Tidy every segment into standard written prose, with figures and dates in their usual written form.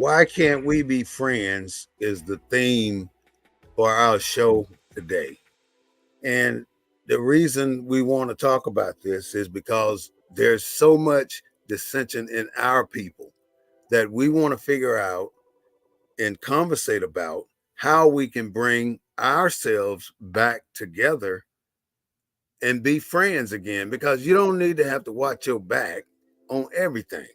Why can't we be friends is the theme for our show today. And the reason we want to talk about this is because there's so much dissension in our people that we want to figure out and conversate about how we can bring ourselves back together and be friends again, because you don't need to have to watch your back on everything.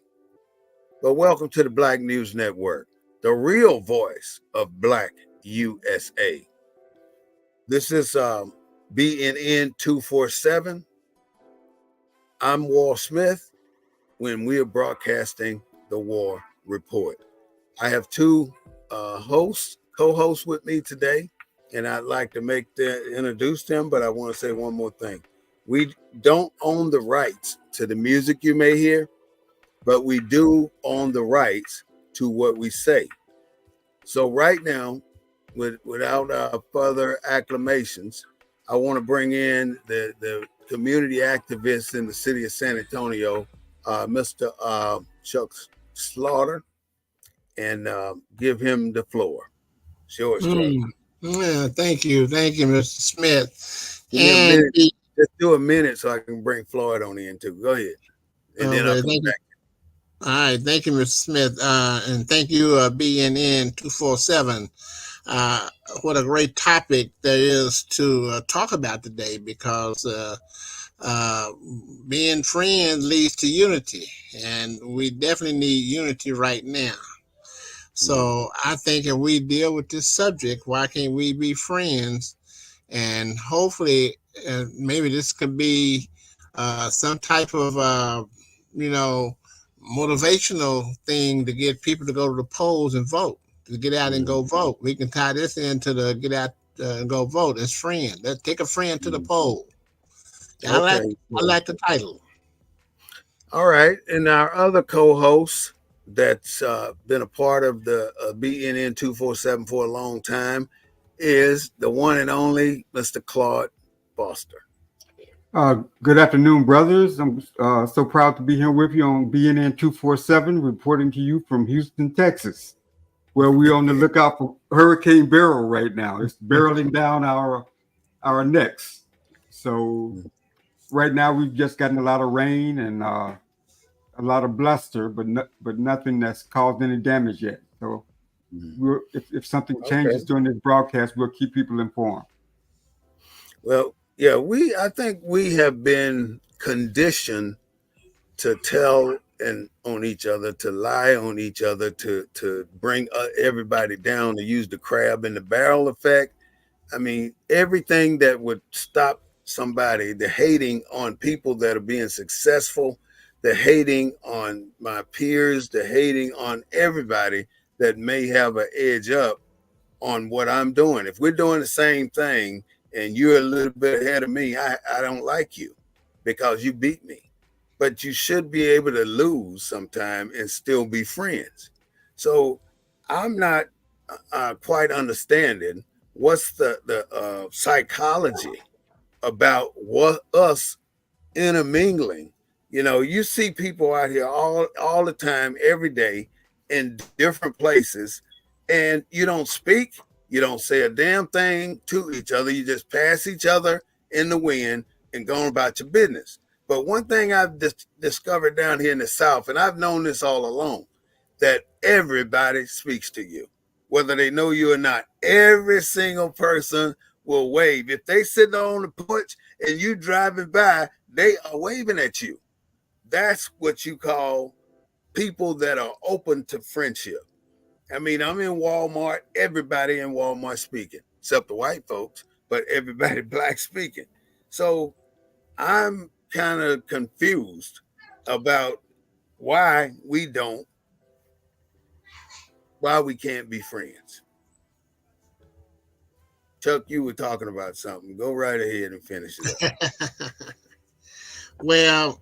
But welcome to the Black News Network, the real voice of Black USA. This is BNN 247. I'm Walt Smith when we are broadcasting the War Report. I have two co-hosts with me today, and I'd like to introduce them, but I want to say one more thing. We don't own the rights to the music you may hear, but we do own the rights to what we say. So right now, without further acclamations, I want to bring in the community activist in the city of San Antonio, Mr. Chuck Slaughter, and give him the floor. Sure, Chuck. Yeah, thank you, Mr. Smith. Give me a minute. Just do a minute so I can bring Floyd on in too. Go ahead, and then I'll come back. All right, thank you, Mr. Smith, and thank you, BNN 247. What a great topic there is to talk about today, because being friends leads to unity, and we definitely need unity right now. So I think if we deal with this subject, why can't we be friends? And hopefully, maybe this could be some type of, motivational thing to get people to go to the polls and vote, to get out and go vote. We can tie this into the get out and go vote as friend. Let's take a friend to the poll. Yeah, Okay. I like the title. All right. And our other co-host that's been a part of the BNN 247 for a long time is the one and only Mr. Claude Foster. Good afternoon, brothers. I'm so proud to be here with you on BNN 247, reporting to you from Houston, Texas, where we're on the lookout for Hurricane Beryl right now. It's barreling down our necks. So right now we've just gotten a lot of rain and a lot of bluster, but nothing that's caused any damage yet. So if something changes during this broadcast, we'll keep people informed. Well, yeah, I think we have been conditioned to tell on each other, to lie on each other, to bring everybody down, to use the crab in the barrel effect. I mean, everything that would stop somebody, the hating on people that are being successful, the hating on my peers, the hating on everybody that may have an edge up on what I'm doing. If we're doing the same thing and you're a little bit ahead of me, I don't like you because you beat me. But you should be able to lose sometime and still be friends. So I'm not quite understanding what's the psychology about what us intermingling. You know, you see people out here all the time, every day, in different places, and you don't speak, you don't say a damn thing to each other. You just pass each other in the wind and go about your business. But one thing I've discovered down here in the South, and I've known this all along, that everybody speaks to you, whether they know you or not. Every single person will wave. If they sitting on the porch and you driving by, they are waving at you. That's what you call people that are open to friendship. I mean, I'm in Walmart, everybody in Walmart speaking, except the white folks, but everybody black speaking. So I'm kind of confused about why we can't be friends. Chuck, you were talking about something. Go right ahead and finish it up. Well,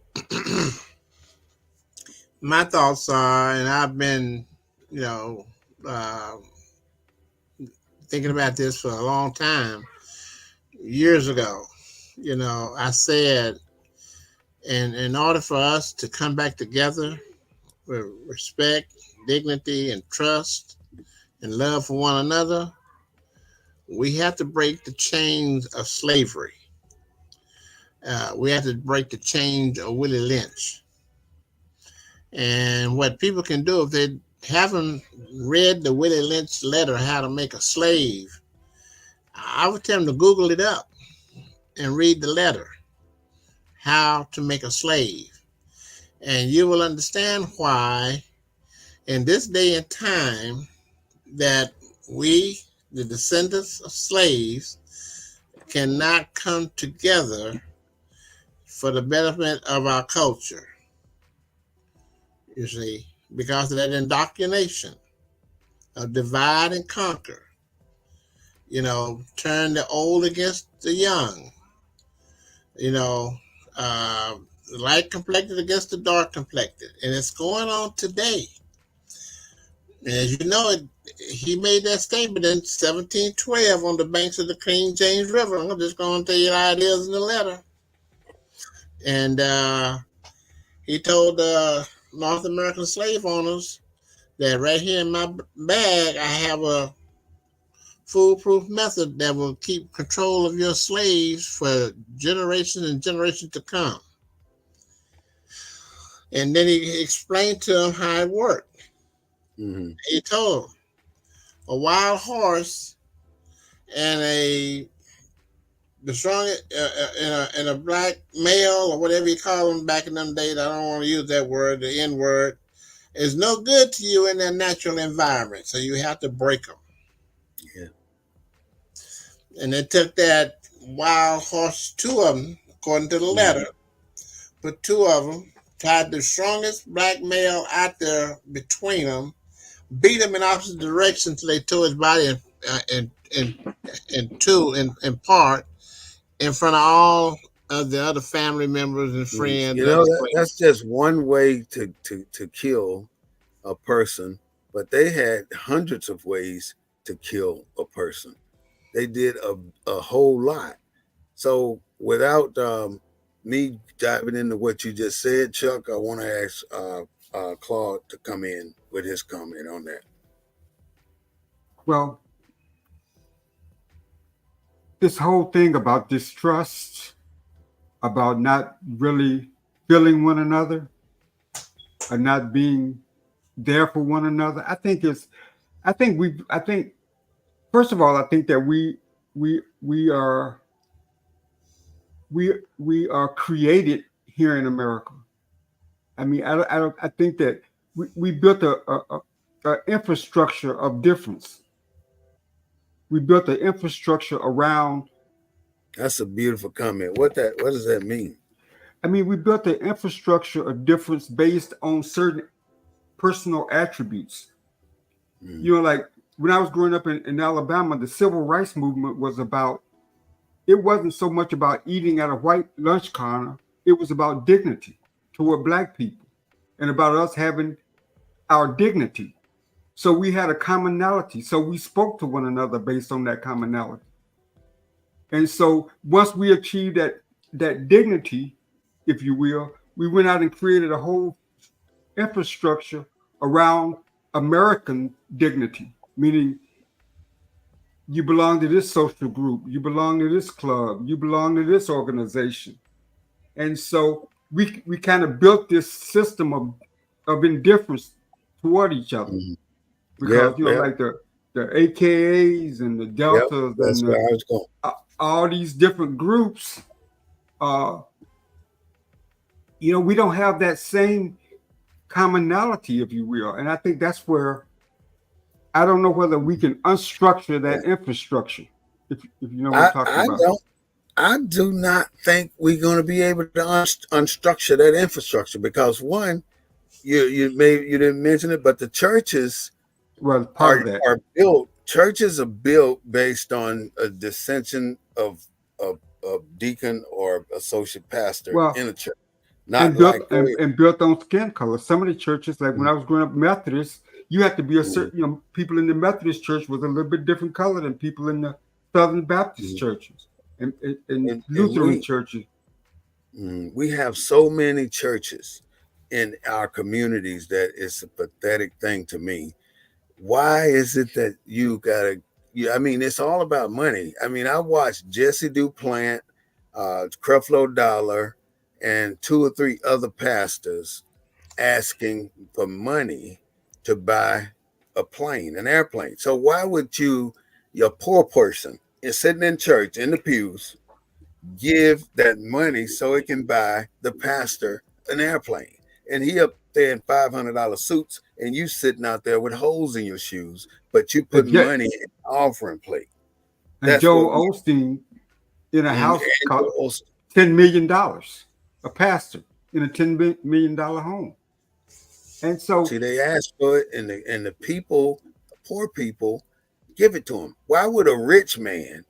my thoughts are, and I've been, you know, uh, thinking about this for a long time. Years ago, I said, in order for us to come back together, with respect, dignity, and trust, and love for one another, we have to break the chains of slavery. We have to break the chains of Willie Lynch. And what people can do if they haven't read the Willie Lynch letter, How to Make a Slave, I would tell them to Google it up and read the letter, How to Make a Slave. And you will understand why, in this day and time, that we, the descendants of slaves, cannot come together for the betterment of our culture, you see, because of that indoctrination of divide and conquer, turn the old against the young, you know, uh, light complected against the dark complected. And it's going on today. And as you know, he made that statement in 1712 on the banks of the King James River. I'm just going to tell you how it is in the letter. And he told the North American slave owners that right here in my bag, I have a foolproof method that will keep control of your slaves for generations and generations to come. And then he explained to them how it worked. Mm-hmm. He told them a wild horse and the strongest and a black male or whatever you call them back in them days. I don't want to use that word, the N word, is no good to you in their natural environment. So you have to break them. Yeah. And they took that wild horse, two of them, according to the letter, put two of them, tied the strongest black male out there between them, beat him in opposite directions until they tore his body in part in front of all of the other family members and friends. That's just one way to kill a person, but they had hundreds of ways to kill a person. They did a whole lot. So without me diving into what you just said, Chuck, I want to ask Claude to come in with his comment on that. Well, this whole thing about distrust, about not really feeling one another, or not being there for one another, I think first of all, I think that we are we are created here in America. I mean, I think that we built a infrastructure of difference. We built an infrastructure around. That's a beautiful comment. What does that mean? I mean, we built an infrastructure of difference based on certain personal attributes. Like when I was growing up in Alabama, the civil rights movement was about, it wasn't so much about eating at a white lunch counter. It was about dignity toward black people and about us having our dignity. So we had a commonality. So we spoke to one another based on that commonality. And so once we achieved that dignity, if you will, we went out and created a whole infrastructure around American dignity, meaning you belong to this social group, you belong to this club, you belong to this organization. And so we kind of built this system of indifference toward each other. Because like the AKAs and the Deltas that's and where I was going. All these different groups, we don't have that same commonality, if you will. And I think that's where I don't know whether we can unstructure that infrastructure. If you know what I'm talking about. I do not think we're going to be able to unstructure that infrastructure because one, you didn't mention it, but the churches are built. Churches are built based on a dissension of deacon or associate pastor in a church, and built on skin color. Some of the churches, like when I was growing up Methodist, you had to be a certain. People in the Methodist church was a little bit different color than people in the Southern Baptist churches and Lutheran churches. We have so many churches in our communities that is a pathetic thing to me. Why is it that you gotta? I mean, it's all about money. I mean, I watched Jesse Duplant, Creflo Dollar, and two or three other pastors asking for money to buy a plane, an airplane. So why would you, your poor person, is sitting in church in the pews, give that money so it can buy the pastor an airplane? And he up there in $500 suits, and you sitting out there with holes in your shoes, but you put And, money in the offering plate. and That's what Joel we. Osteen in a And house called also, $10 million, a pastor in a $10 million home. And so see, they ask for it, and the people, poor people, give it to them. Why would a rich man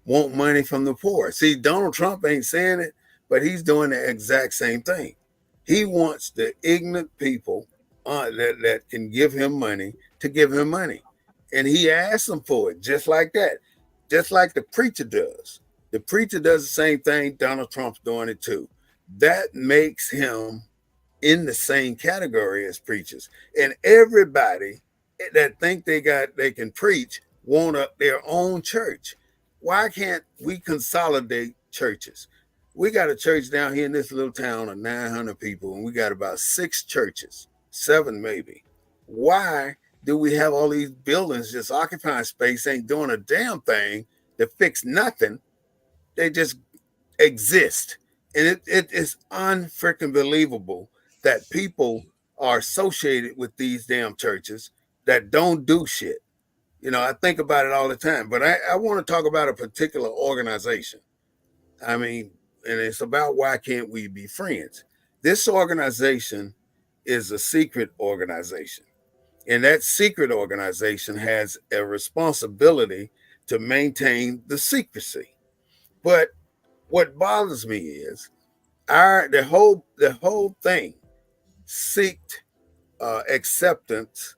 want money from the poor? See, Donald Trump ain't saying it, but he's doing the exact same thing. He wants the ignorant people that can give him money to give him money. And he asks them for it just like that, just like the preacher does. The preacher does the same thing. Donald Trump's doing it too. That makes him in the same category as preachers. And everybody that think they can preach want their own church. Why can't we consolidate churches? We got a church down here in this little town of 900 people, and we got about 6 churches, 7 maybe. Why do we have all these buildings just occupying space, ain't doing a damn thing to fix nothing? They just exist. And it is unfreaking believable that people are associated with these damn churches that don't do shit. I think about it all the time, but I want to talk about a particular organization. I mean, and it's about why can't we be friends? This organization is a secret organization. And that secret organization has a responsibility to maintain the secrecy. But what bothers me is the whole thing seeked acceptance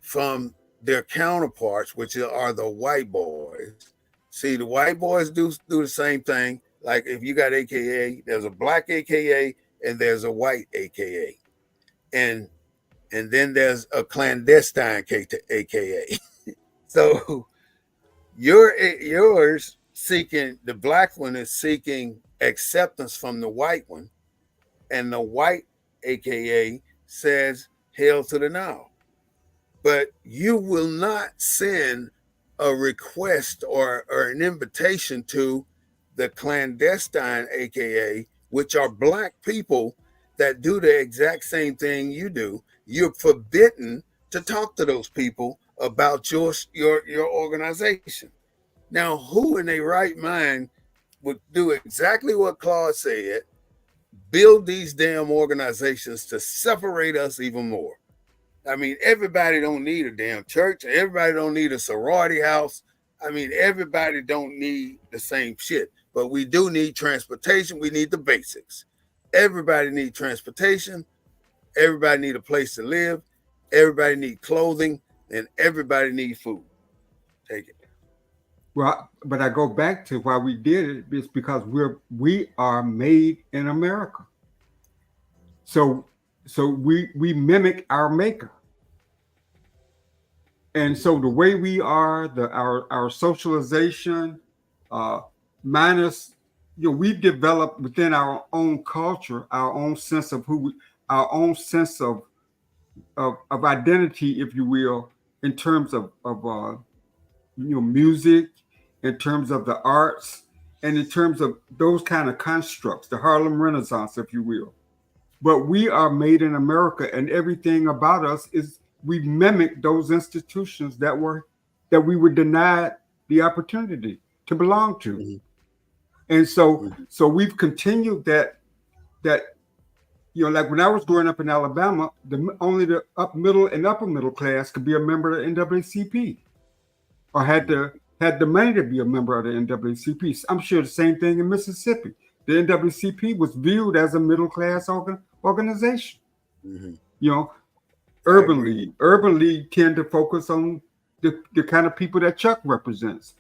from their counterparts, which are the white boys. See, the white boys do the same thing. Like if you got AKA, there's a black AKA and there's a white AKA, and and then there's a clandestine AKA. So yours seeking, the black one is seeking acceptance from the white one, and the white AKA says hail to the now. But you will not send a request or an invitation to the clandestine AKA, which are black people that do the exact same thing you do. You're forbidden to talk to those people about your organization. Now, who in their right mind would do exactly what Claude said, build these damn organizations to separate us even more? I mean, everybody don't need a damn church. Everybody don't need a sorority house. I mean, everybody don't need the same shit. But we do need transportation. We need the basics. Everybody need transportation. Everybody need a place to live. Everybody need clothing, and everybody need food. Take it. well, but I go back to why we did it. It's because we are made in America. So we mimic our maker. And so the way we are, our socialization, uh, minus, we've developed within our own culture, our own sense of our own sense of identity, if you will, in terms of music, in terms of the arts, and in terms of those kind of constructs, the Harlem Renaissance, if you will. But we are made in America, and everything about us is we mimic those institutions that we were denied the opportunity to belong to. Mm-hmm. And so Mm-hmm. so we've continued that like when I was growing up in Alabama, only the middle and upper middle class could be a member of the NAACP, or had the money to be a member of the NAACP. I'm sure the same thing in Mississippi. The NAACP was viewed as a middle class organization. Mm-hmm. You know, I agree. Urban League tend to focus on the kind of people that Chuck represents.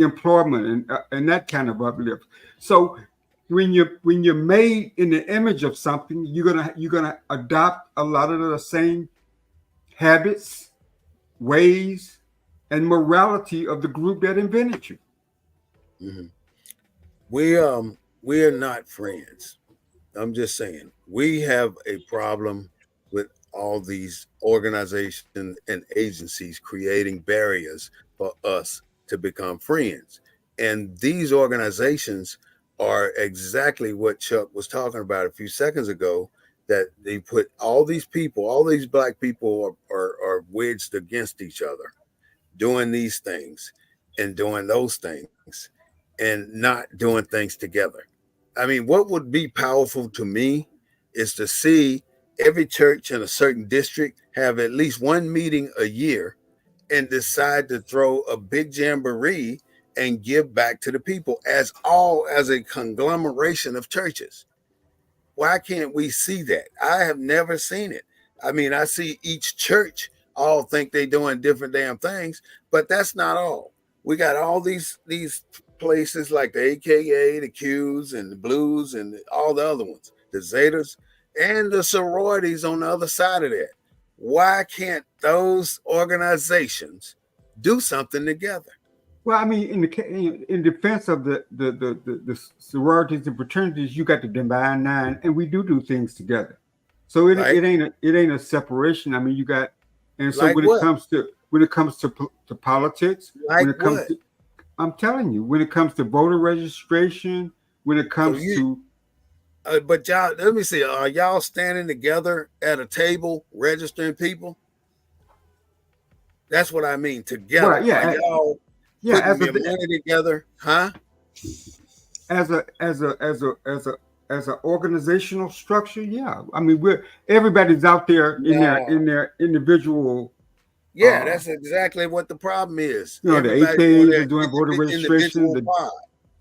Employment and that kind of uplift. So when you're made in the image of something, you're gonna adopt a lot of the same habits, ways, and morality of the group that invented you. Hmm. We are not friends. I'm just saying we have a problem with all these organizations and agencies creating barriers for us to become friends. And these organizations are exactly what Chuck was talking about a few seconds ago, that they put all these people, all these black people are wedged against each other, doing these things and doing those things and not doing things together. I mean, what would be powerful to me is to see every church in a certain district have at least one meeting a year and decide to throw a big jamboree and give back to the people as a conglomeration of churches. Why can't we see that? I have never seen it. I mean, I see each church all think they doing different damn things, but that's not all. We got all these places like the AKA, the Qs, and the Blues, and all the other ones, the Zetas, and the sororities on the other side of that. Why can't those organizations do something together? Well, I mean, in defense of the sororities and fraternities, you got the Divine Nine, and we do things together. So Like it ain't a separation. I mean, you got, and so like what? when it comes to politics, when Like it comes what? to, I'm telling you, when it comes to voter registration, when it So comes you to, but y'all, let me see. Are y'all standing together at a table registering people? That's what I mean. Together. well, Are y'all yeah, putting your money together? Huh? as a as a as a as a as an organizational structure, yeah. I mean, we're everybody's out there No. in their individual. Yeah, uh that's exactly what the problem is. the Everybody's doing AKs their are doing voter registration, individual part.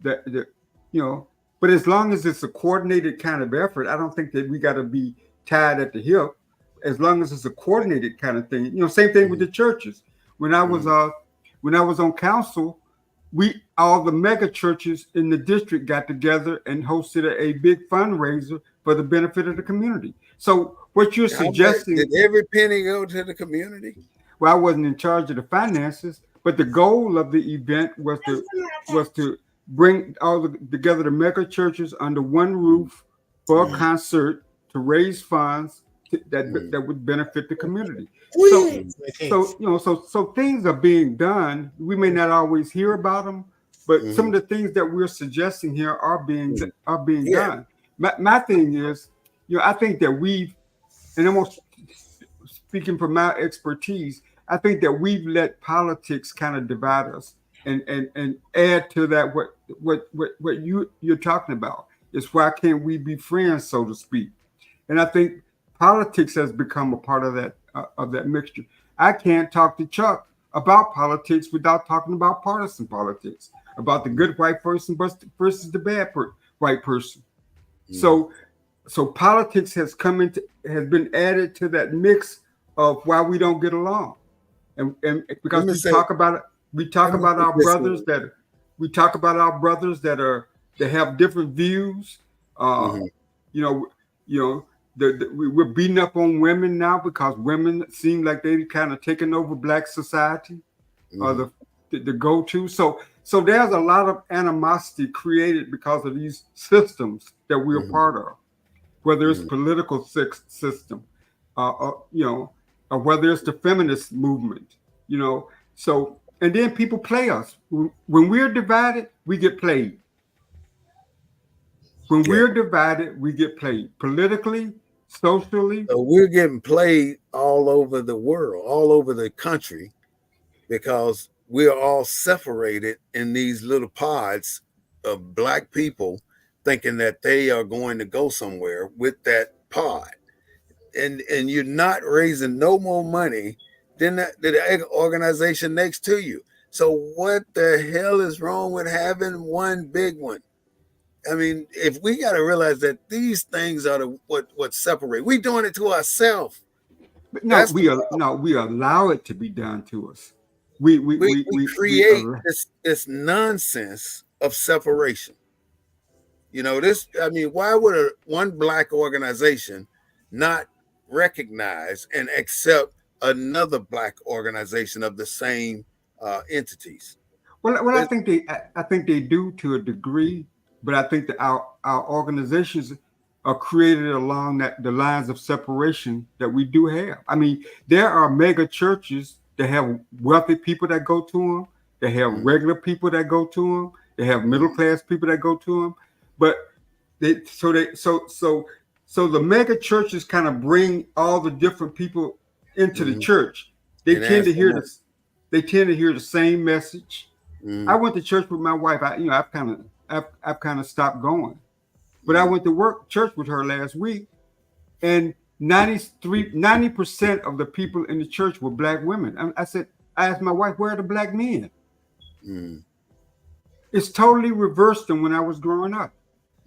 the you know, but as long as it's a coordinated kind of effort, I don't think that we got to be tied at the hip. As long as it's a coordinated kind of thing, same thing with Mm-hmm, the churches. When I was mm-hmm, uh when I was on council, we all the mega churches in the district got together and hosted a big fundraiser for the benefit of the community. So what you're how much did suggesting, every penny go to the community? well, I wasn't in charge of the finances, but the goal of the event was to bring together the mega churches under one roof for a Mm-hmm, concert to raise funds mm-hmm, that would benefit the community. So Whee! mm-hmm. so things are being done. We may not always hear about them, but some Mm-hmm. of the things that we're suggesting here are being Yeah. done. My thing is, I think that and I'm speaking from my expertise, I think that we've let politics kind of divide us and add to that what you're talking about. Is why can't we be friends, so to speak? And I think politics has become a part of that mixture. I can't talk to Chuck about politics without talking about partisan politics, about the good white person versus the bad white person. Mm-hmm. So politics has been added to that mix of why we don't get along, and Let because me say. we talk Let me about say our this brothers one. that have different views. Uh, Mm-hmm, you know, you know, we're beating up on women now because women seem like they kind of taken over black society, or mm-hmm, the go to. So there's a lot of animosity created because of these systems that we're mm-hmm, part of, whether it's mm-hmm. political system, or whether it's the feminist movement, So, and then people play us. When we're divided, we get played. When Yeah. we're divided, we get played politically, socially. So we're getting played all over the world, all over the country, because we're all separated in these little pods of black people thinking that they are going to go somewhere with that pod. And you're not raising no more money than the organization next to you. So what the hell is wrong with having one big one? I mean, if we got to realize that these things are what separate. We doing it to ourselves. But That's the problem. we allow it to be done to us. We we we We we we create allow, this nonsense of separation. You know, this, I mean, why would one black organization not recognize and accept another black organization of the same entities? Well, It's, I think they do to a degree, but I think that our organizations are created along the lines of separation that we do have. I mean, there are mega churches that have wealthy people that go to them. They have mm, regular people that go to them. They have middle mm, class people that go to them. But so the mega churches kind of bring all the different people into the mm, church. They and tend ask to for hear money. this. They tend to hear the same message. I Mm, went to church with my wife. I've kind of stopped going, but I mm, went to church with her last week, and 90% of the people in the church were black women. I asked my wife, where are the black men? mm, It's totally reversed than when I was growing up.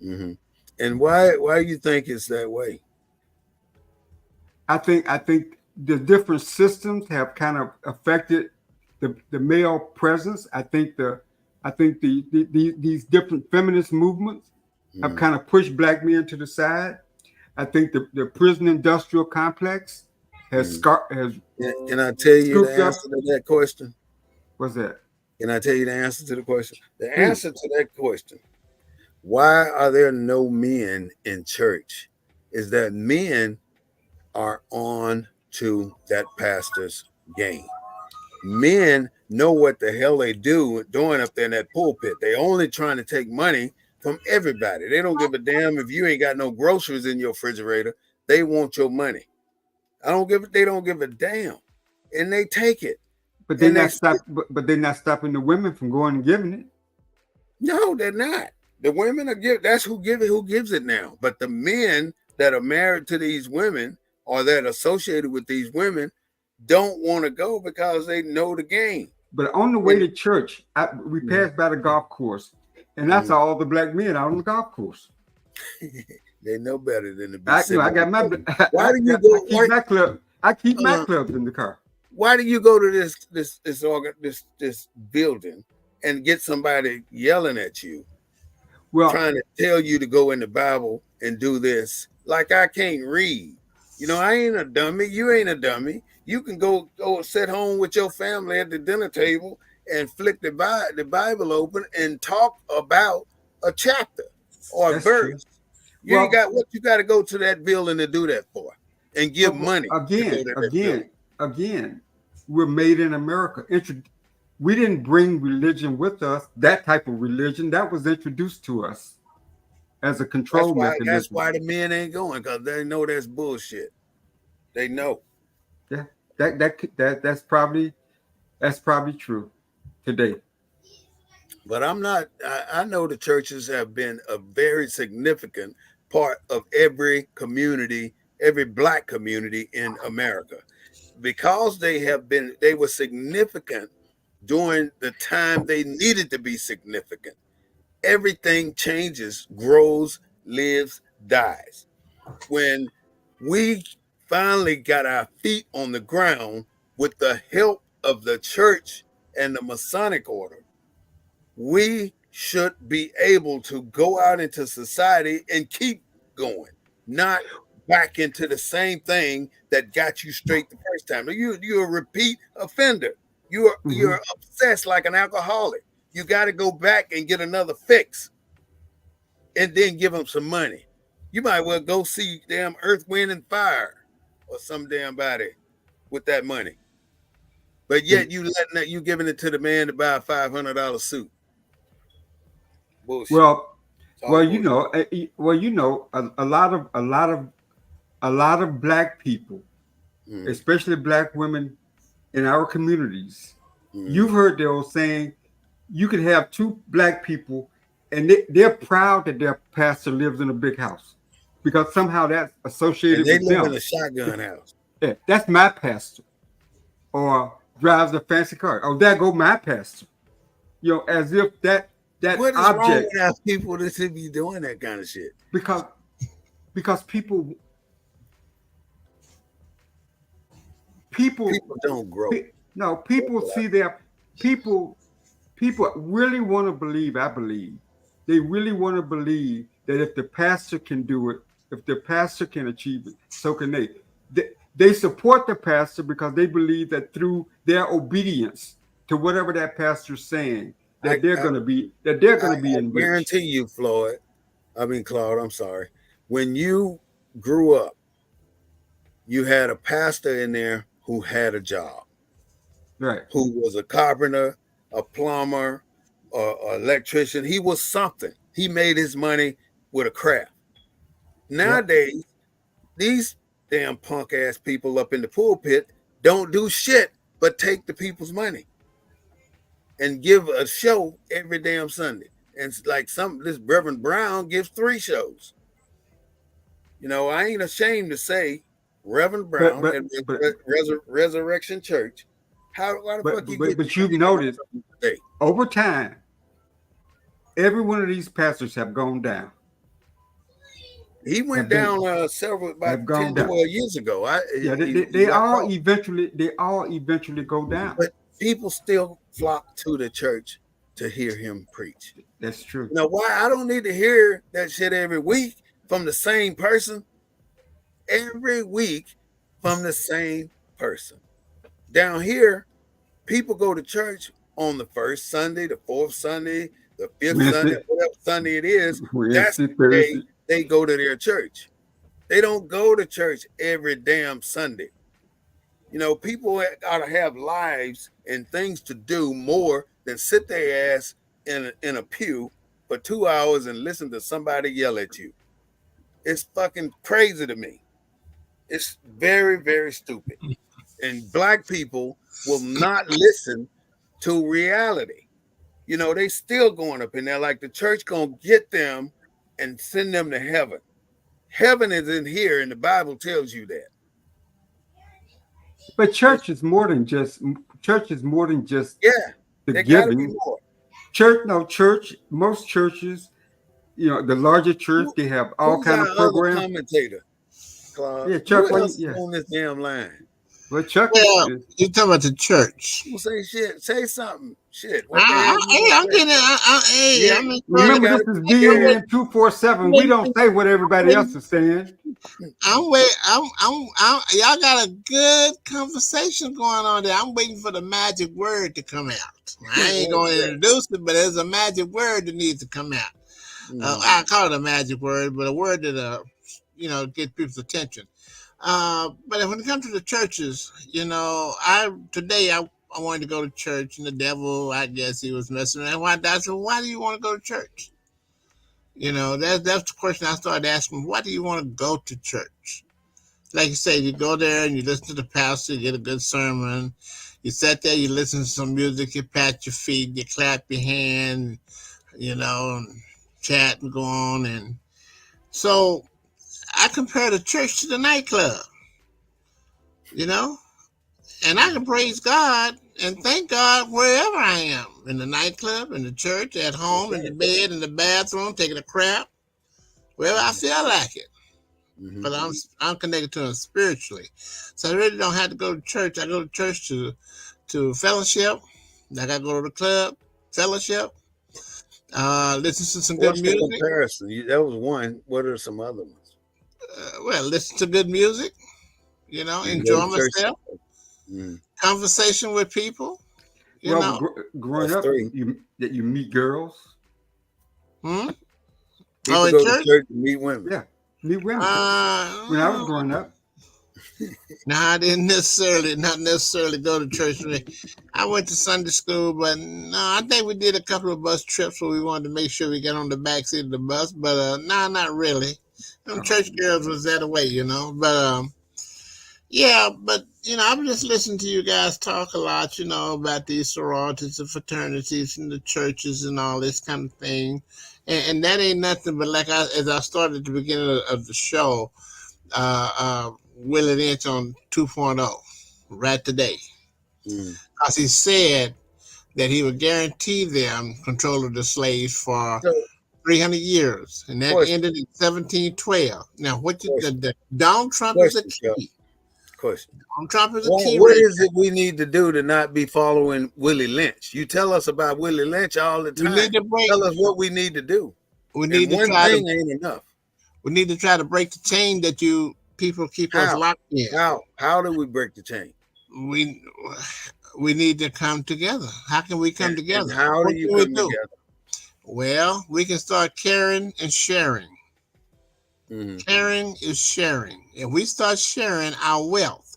mm. And why you think it's that way? I think the different systems have kind of affected the male presence. I think these different feminist movements have Mm. kind of pushed black men to the side. I think the prison industrial complex Mm. has Can I tell you the scooped up. answer to that question? What's that? Can I tell you the answer to the question? The Please. answer to that question, why are there no men in church, is that men are on to that pastor's game. Men know what the hell they doing up there in that pulpit. They only trying to take money from everybody. They don't give a damn if you ain't got no groceries in your refrigerator. They want your money. They don't give a damn. And they take it. But And they they're not stopping the women from going and giving it. no, they're not. The women are that's who gives it now. But the men that are married to these women or that are associated with these women don't want to go because they know the game. But on the way And to church, we mm, passed by the golf course, and I mm, saw all the black men out on the golf course. they know better than to be sitting I on the got my table. Why do you I go? keep my club. I keep my Uh, clubs in the car. why do you go to this building and get somebody yelling at you, Well, trying to tell you to go in the Bible and do this? Like I can't read. You know, I ain't a dummy. You ain't a dummy. You can go sit home with your family at the dinner table and flick the Bible open and talk about a chapter or a that's true. verse. You ain't Well, got what you got to go to that building to do that for, and give money to go to that building. again, we're made in America. We didn't bring religion with us. That type of religion that was introduced to us as a control That's mechanism. why the men ain't going, because they know that's bullshit. They know. Yeah, that's probably true today. But I'm not. I know the churches have been a very significant part of every community, every black community in America, because they were significant during the time they needed to be significant. Everything changes, grows, lives, dies. When we finally got our feet on the ground with the help of the church and the Masonic order, we should be able to go out into society and keep going, not back into the same thing that got you straight the first time. You're a repeat offender. Hmm. You're obsessed like an alcoholic. You got to go back and get another fix and then give them some money. You might well go see damn Earth, Wind, and Fire or some damn body with that money. But yet you giving it to the man to buy a $500 suit. Bullshit. Well, It's all bullshit. a lot of black people, Mm, especially black women in our communities, you've mm. heard the old saying, you could have two black people and they're proud that their pastor lives in a big house because somehow that's And associated they with live in them. a shotgun house. Yeah, that's my pastor. Or drives a fancy car. Oh, there go my pastor. As if that What is wrong object, with our people that should be doing that kind of shit? because because people People don't grow. no, That's people what see their people people really want to believe, I believe, they really want to believe that if the pastor can do it, if the pastor can achieve it, so can they. They support the pastor because they believe that through their obedience to whatever that pastor's saying, I, that they're I, going to be I enriched. guarantee you, Claude, I'm sorry. When you grew up, you had a pastor in there who had a job, Right. who was a carpenter, a plumber, or electrician. He was something. He made his money with a craft. Yep. Nowadays, these damn punk ass people up in the pulpit don't do shit but take the people's money and give a show every damn Sunday. And it's like this Reverend Brown gives 3 shows. You know, I ain't ashamed to say Reverend But Brown but at but Resurrection Church. Why the fuck you getting but you've noticed today? over time, every one of these pastors have gone down. He went Have been down several have about gone 10, down. 12 years ago. Yeah, He they got all caught. eventually go down. But people still flock to the church to hear him preach. That's true. You know why? I don't need to hear that shit every week from the same person. Every week from the same person. Down here, people go to church on the first Sunday, the fourth Sunday, the fifth Sunday, Wednesday, whatever Sunday it is. That's Wednesday, the day Thursday. they go to their church. They don't go to church every damn Sunday. You know, people ought to have lives and things to do more than sit their ass in a pew for 2 hours and listen to somebody yell at you. It's fucking crazy to me. It's very, very stupid. And black people will not listen to reality. You know, they still going up in there like the church gonna get them and send them to heaven. Heaven is in here, and the Bible tells you that. But church is more than just Yeah, the there gotta be giving. more. Church. Most churches, the larger church, they have all Who's kind our of other programs. commentator, Claude? Yeah, Who Chuck. else is Yeah, on this damn line? well, Chuck Well, is you talking about the church. Who say shit? Say something. Shit. What the hell you Hey, gonna I'm say? getting it. Hey, Yeah, I'm you encouraging. remember this gotta is share it. BNN 247. We don't say what everybody else is saying. I'm wait. I'm. Y'all got a good conversation going on there. I'm waiting for the magic word to come out. I ain't What going is to that? introduce it, but there's a magic word that needs to come out. I call it a magic word, but a word that get people's attention. But when it comes to the churches, I wanted to go to church, and the devil, I guess he was messing around. I said, why do you want to go to church? That's the question I started asking. Why do you want to go to church? Like you say, you go there and you listen to the pastor, you get a good sermon. You sit there, you listen to some music, you pat your feet, you clap your hand, and chat and go on. And so I compare the church to the nightclub, you know, and I can praise God and thank God wherever I am, in the nightclub, in the church, at That's home, in the right. bed, in the bathroom, taking a crap, wherever I feel like it. Mm-hmm. But I'm connected to him spiritually, so I really don't have to go to church. I go to church to fellowship, like I go to the club, fellowship, listen to some good What's the music. comparison? That was one. What are some other ones? Well, listen to good music, You go enjoy to church. myself, Mm, conversation with people, you Well, know. growing that's up, 3. you meet girls. Hmm? Oh, People in go to church? church to meet women. Yeah, meet women. When I was Uh, growing up, no, I didn't not necessarily go to church. I went to Sunday school, but no, I think we did a couple of bus trips where we wanted to make sure we got on the back seat of the bus, but no, not really. Them oh, church girls was that way, but yeah, but I'm just listening to you guys talk a lot, about these sororities and fraternities and the churches and all this kind of thing, and that ain't nothing but like as I started at the beginning of the show, Willie Lynch on 2.0 right today, Mm. because he said that he would guarantee them control of the slaves for So, 300 years, and that question, ended in 1712. Now, question, Donald Trump is the question, Chuck, key. question. Donald Trump is a key What right is it we need to do to not be following Willie Lynch? You tell us about Willie Lynch all the We time. need to break. Tell us what we need to do. we need And to one try to thing ain't enough. we need to try to break the chain that you people keep us How? locked in. How do we break the chain? We we need to come together. How can we come And together? how do What you can we come do? together? Well, we can start caring and sharing. Hmm. Caring is sharing. If we start sharing our wealth,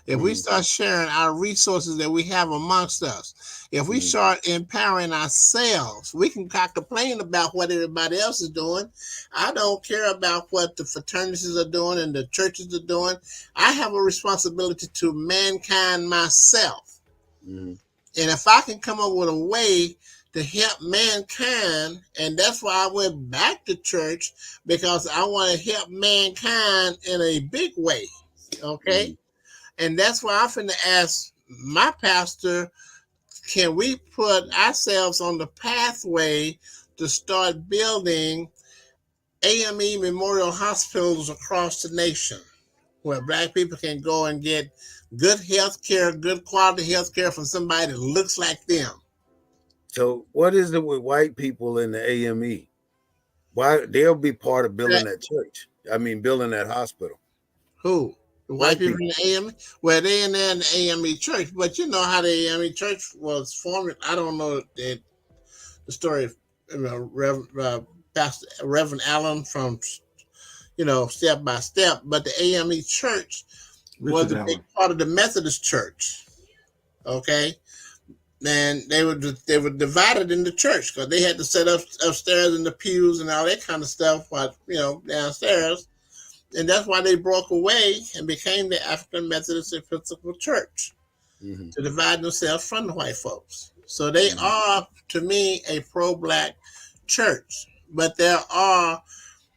if we Hmm. start sharing our resources that we have amongst us, if we Hmm. start empowering ourselves, we can complain about what everybody else is doing. I don't care about what the fraternities are doing and the churches are doing. I have a responsibility to mankind myself. Hmm. And if I can come up with a way to help mankind, and that's why I went back to church because I want to help mankind in a big way. Okay. Hmm. And that's why I'm finna ask my pastor, can we put ourselves on the pathway to start building AME memorial hospitals across the nation where black people can go and get good health care, good quality health care from somebody that looks like them. So what is it with white people in the AME? Why they'll be part of building That that church? I mean, building that hospital. who? The white White people in people. the AME? Well, they in there in the AME church, but you know how the AME church was formed. I don't know the story of Pastor Reverend Allen from step by step, but the AME church was Richard a big Allen. part of the Methodist church. Okay, and they were divided in the church because they had to set up upstairs in the pews and all that kind of stuff, while downstairs, and that's why they broke away and became the African Methodist Episcopal Church Hmm. to divide themselves from the white folks. So they Hmm. are, to me, a pro-black church, but there are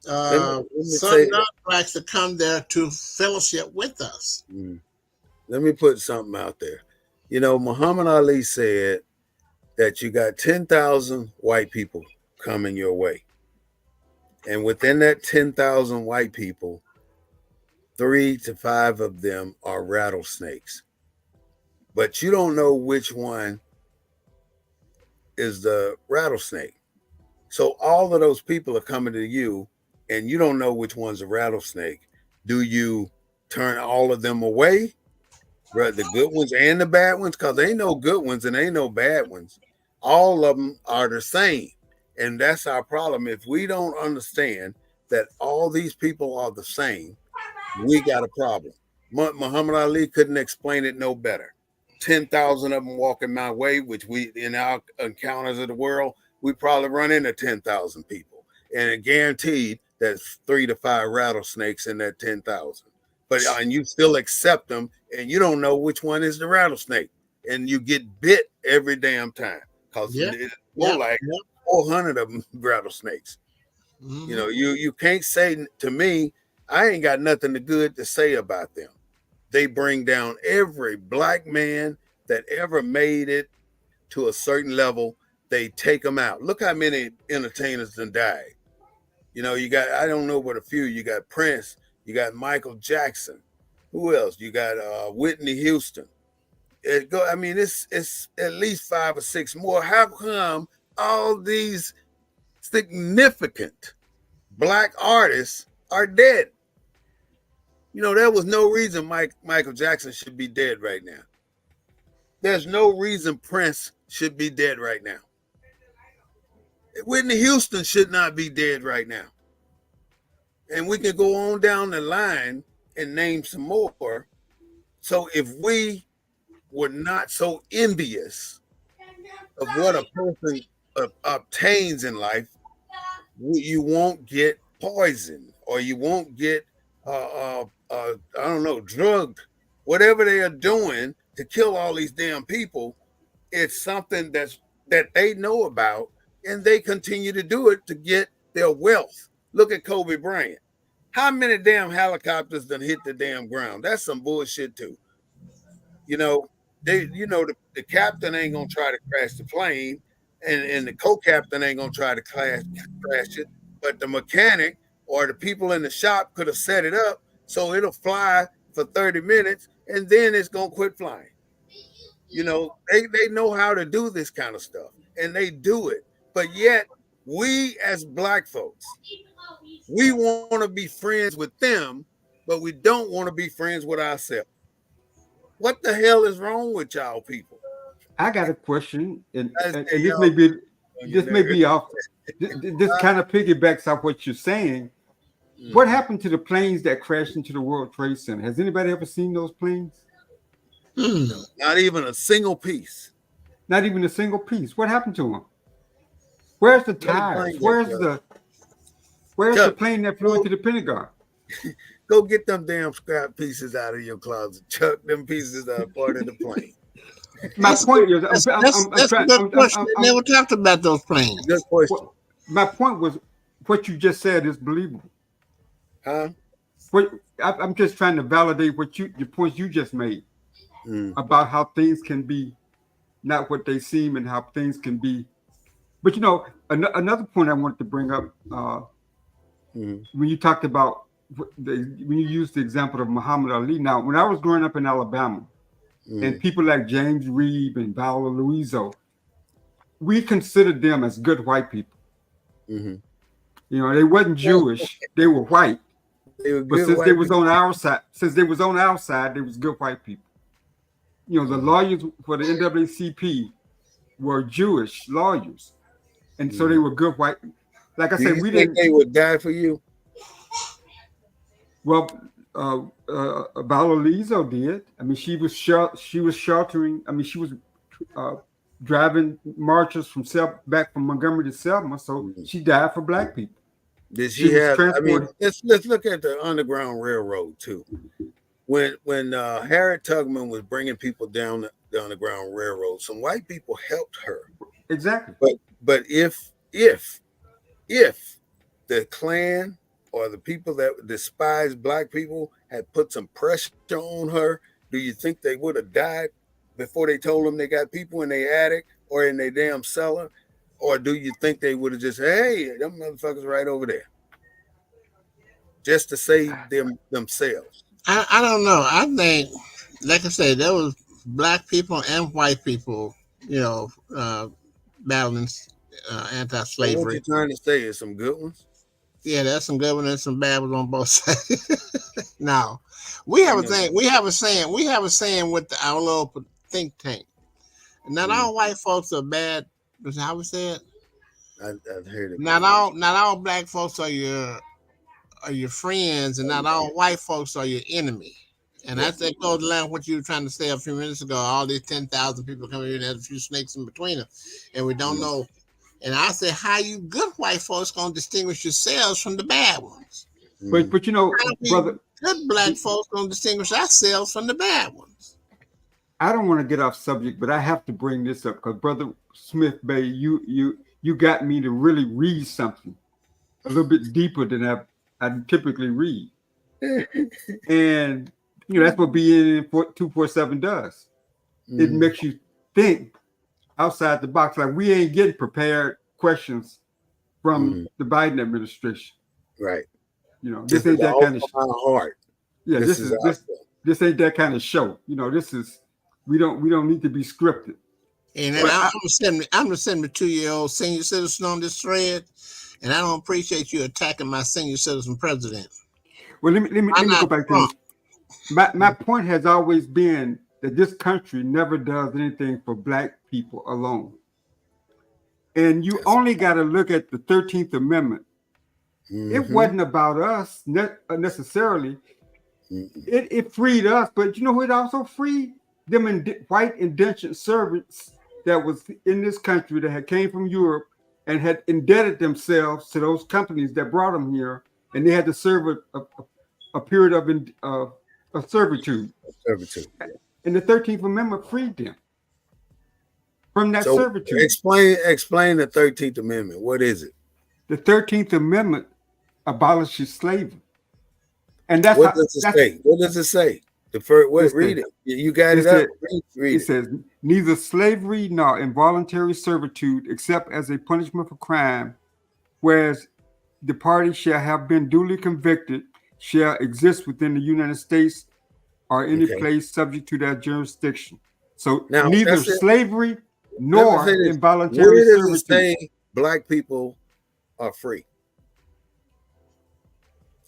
Let me some say. non-blacks that come there to fellowship with us. Mhm. Let me put something out there. Muhammad Ali said that you got 10,000 white people coming your way. And within that 10,000 white people, 3 to 5 of them are rattlesnakes. But you don't know which one is the rattlesnake. So all of those people are coming to you, and you don't know which one's a rattlesnake. Do you turn all of them away? Right, the good ones and the bad ones, because ain't no good ones and ain't no bad ones. All of them are the same. And that's our problem. If we don't understand that all these people are the same, we got a problem. Muhammad Ali couldn't explain it no better. 10,000 of them walking my way, which we, in our encounters of the world, we probably run into 10,000 people. And it guaranteed there's 3 to 5 rattlesnakes in that 10,000. And you still accept them, and you don't know which one is the rattlesnake. And you get bit every damn time because Yeah, it's more yep, like yep. 400 of them rattlesnakes. Mm-hmm. You can't say to me, I ain't got nothing good to say about them. They bring down every black man that ever made it to a certain level. They take them out. Look how many entertainers done died. You got, I don't know but a few. You got Prince, you got Michael Jackson. Who else? You got Whitney Houston. I mean, it's at least 5 or 6 more. How come all these significant black artists are dead? There was no reason Michael Jackson should be dead right now. There's no reason Prince should be dead right now. Whitney Houston should not be dead right now. And we can go on down the line and name some more. So if we were not so envious of what a person obtains in life, you won't get poisoned or you won't get, I don't know, drugged. Whatever they are doing to kill all these damn people, it's something that they know about, and they continue to do it to get their wealth. Look at Kobe Bryant. How many damn helicopters done hit the damn ground? That's some bullshit too. You know, the captain ain't gonna try to crash the plane, and the co-captain ain't gonna try to crash it, but the mechanic or the people in the shop could have set it up so it'll fly for 30 minutes and then it's gonna quit flying. They know how to do this kind of stuff and they do it. But yet We as black folks, we want to be friends with them, but we don't want to be friends with ourselves. What the hell is wrong with y'all people? I got a question, I say and y'all on your this may nerves. be off. This kind of piggybacks off what you're saying. What Mhm. happened to the planes that crashed into the World Trade Center? Has anybody ever seen those planes? Hmm. No, not even a single piece. Not even a single piece. What happened to them? Where's the Where the tires? planes at, Chuck? Where's the Chuck, plane that flew go, into the Pentagon? go get them damn scrap pieces out of your closet. Chuck, them pieces are part of the plane. My point is, I'm That's a trying. good question. They never talked about those Good planes. question. My point was, what you just said is believable. Huh? I'm just trying to validate the points you just made Mm, about how things can be not what they seem and how things can be. But another point I wanted to bring up mm, when you talked about when you used the example of Muhammad Ali. Now, when I was growing up in Alabama, and mm, people like James Reeb and Viola Louiso, we considered them as good white people. mm. They wasn't Jewish; they were white. They were But good white people. since they was on our side, they was good white people. The Mm, lawyers for the NAACP were Jewish lawyers, and so they mm. were good white. Like I Do said, you we think didn't. they would die for you? Well, Viola Lizo did. I mean, she was sheltering. I mean, she was uh, driving marchers back from Montgomery to Selma, so Mm. she died for black people. Did She she was have? I mean, transported. let's look at the Underground Railroad too. When Harriet Tubman was bringing people down the Underground Railroad, some white people helped her. Exactly. But if the Klan or the people that despise black people had put some pressure on her, do you think they would have died before they told them they got people in their attic or in their damn cellar? Or do you think they would have just said, hey, them motherfuckers right over there, just to save themselves? I don't know. I think, like I said, there was black people and white people, you know, battling So what you anti-slavery. trying to say is some good ones? Yeah, there's some good ones and some bad ones on both sides. Now, I know that. We have a saying with our little think tank. Not Mm, all white folks are bad. Is how we say it. I've heard it before. Not all black folks are your friends, and not all white folks are your enemy. And Yeah. that's that goes along with what you were trying to say a few minutes ago. All these 10,000 people coming in, there's a few snakes in between them, and we don't Mm, know. And I said, how you good white folks gonna distinguish yourselves from the bad ones? mm. But How we brother, good black folks gonna distinguish ourselves from the bad ones? I don't want to get off subject, but I have to bring this up because brother Smith Bay, you got me to really read something a little bit deeper than I typically read, and that's what being 247 does. It Mm, makes you think outside the box. Like we ain't getting prepared questions from mm. the Biden administration. Right. This This is ain't that kind all of. from our heart. Yeah, This is our stuff. this ain't that kind of show. This is we don't need to be scripted. And then But Right. I'm a 72-year-old senior citizen on this thread, and I don't appreciate you attacking my senior citizen president. well, Why let me go not back to Trump? this. My point has always been that this country never does anything for black people alone. And you That's only got to look at the 13th Amendment. It mm-hmm. wasn't about us necessarily. Mm-mm. It freed us, but you know who it also freed? Them white indentured servants that was in this country that had came from Europe and had indebted themselves to those companies that brought them here, and they had to serve a period of servitude. Servitude. And the 13th Amendment freed them from that So servitude. explain the 13th Amendment. What is it? The 13th Amendment abolishes slavery. And that's What how does it say? What does it say? The first what it read says. it. You got It it up. said, Read it it. says neither slavery nor involuntary servitude, except as a punishment for crime, whereas the party shall have been duly convicted, shall exist within the United States or any Okay. place subject to that jurisdiction. So Now neither that's it. slavery Let me say nor this. involuntary Where does it servitude. say black people are free.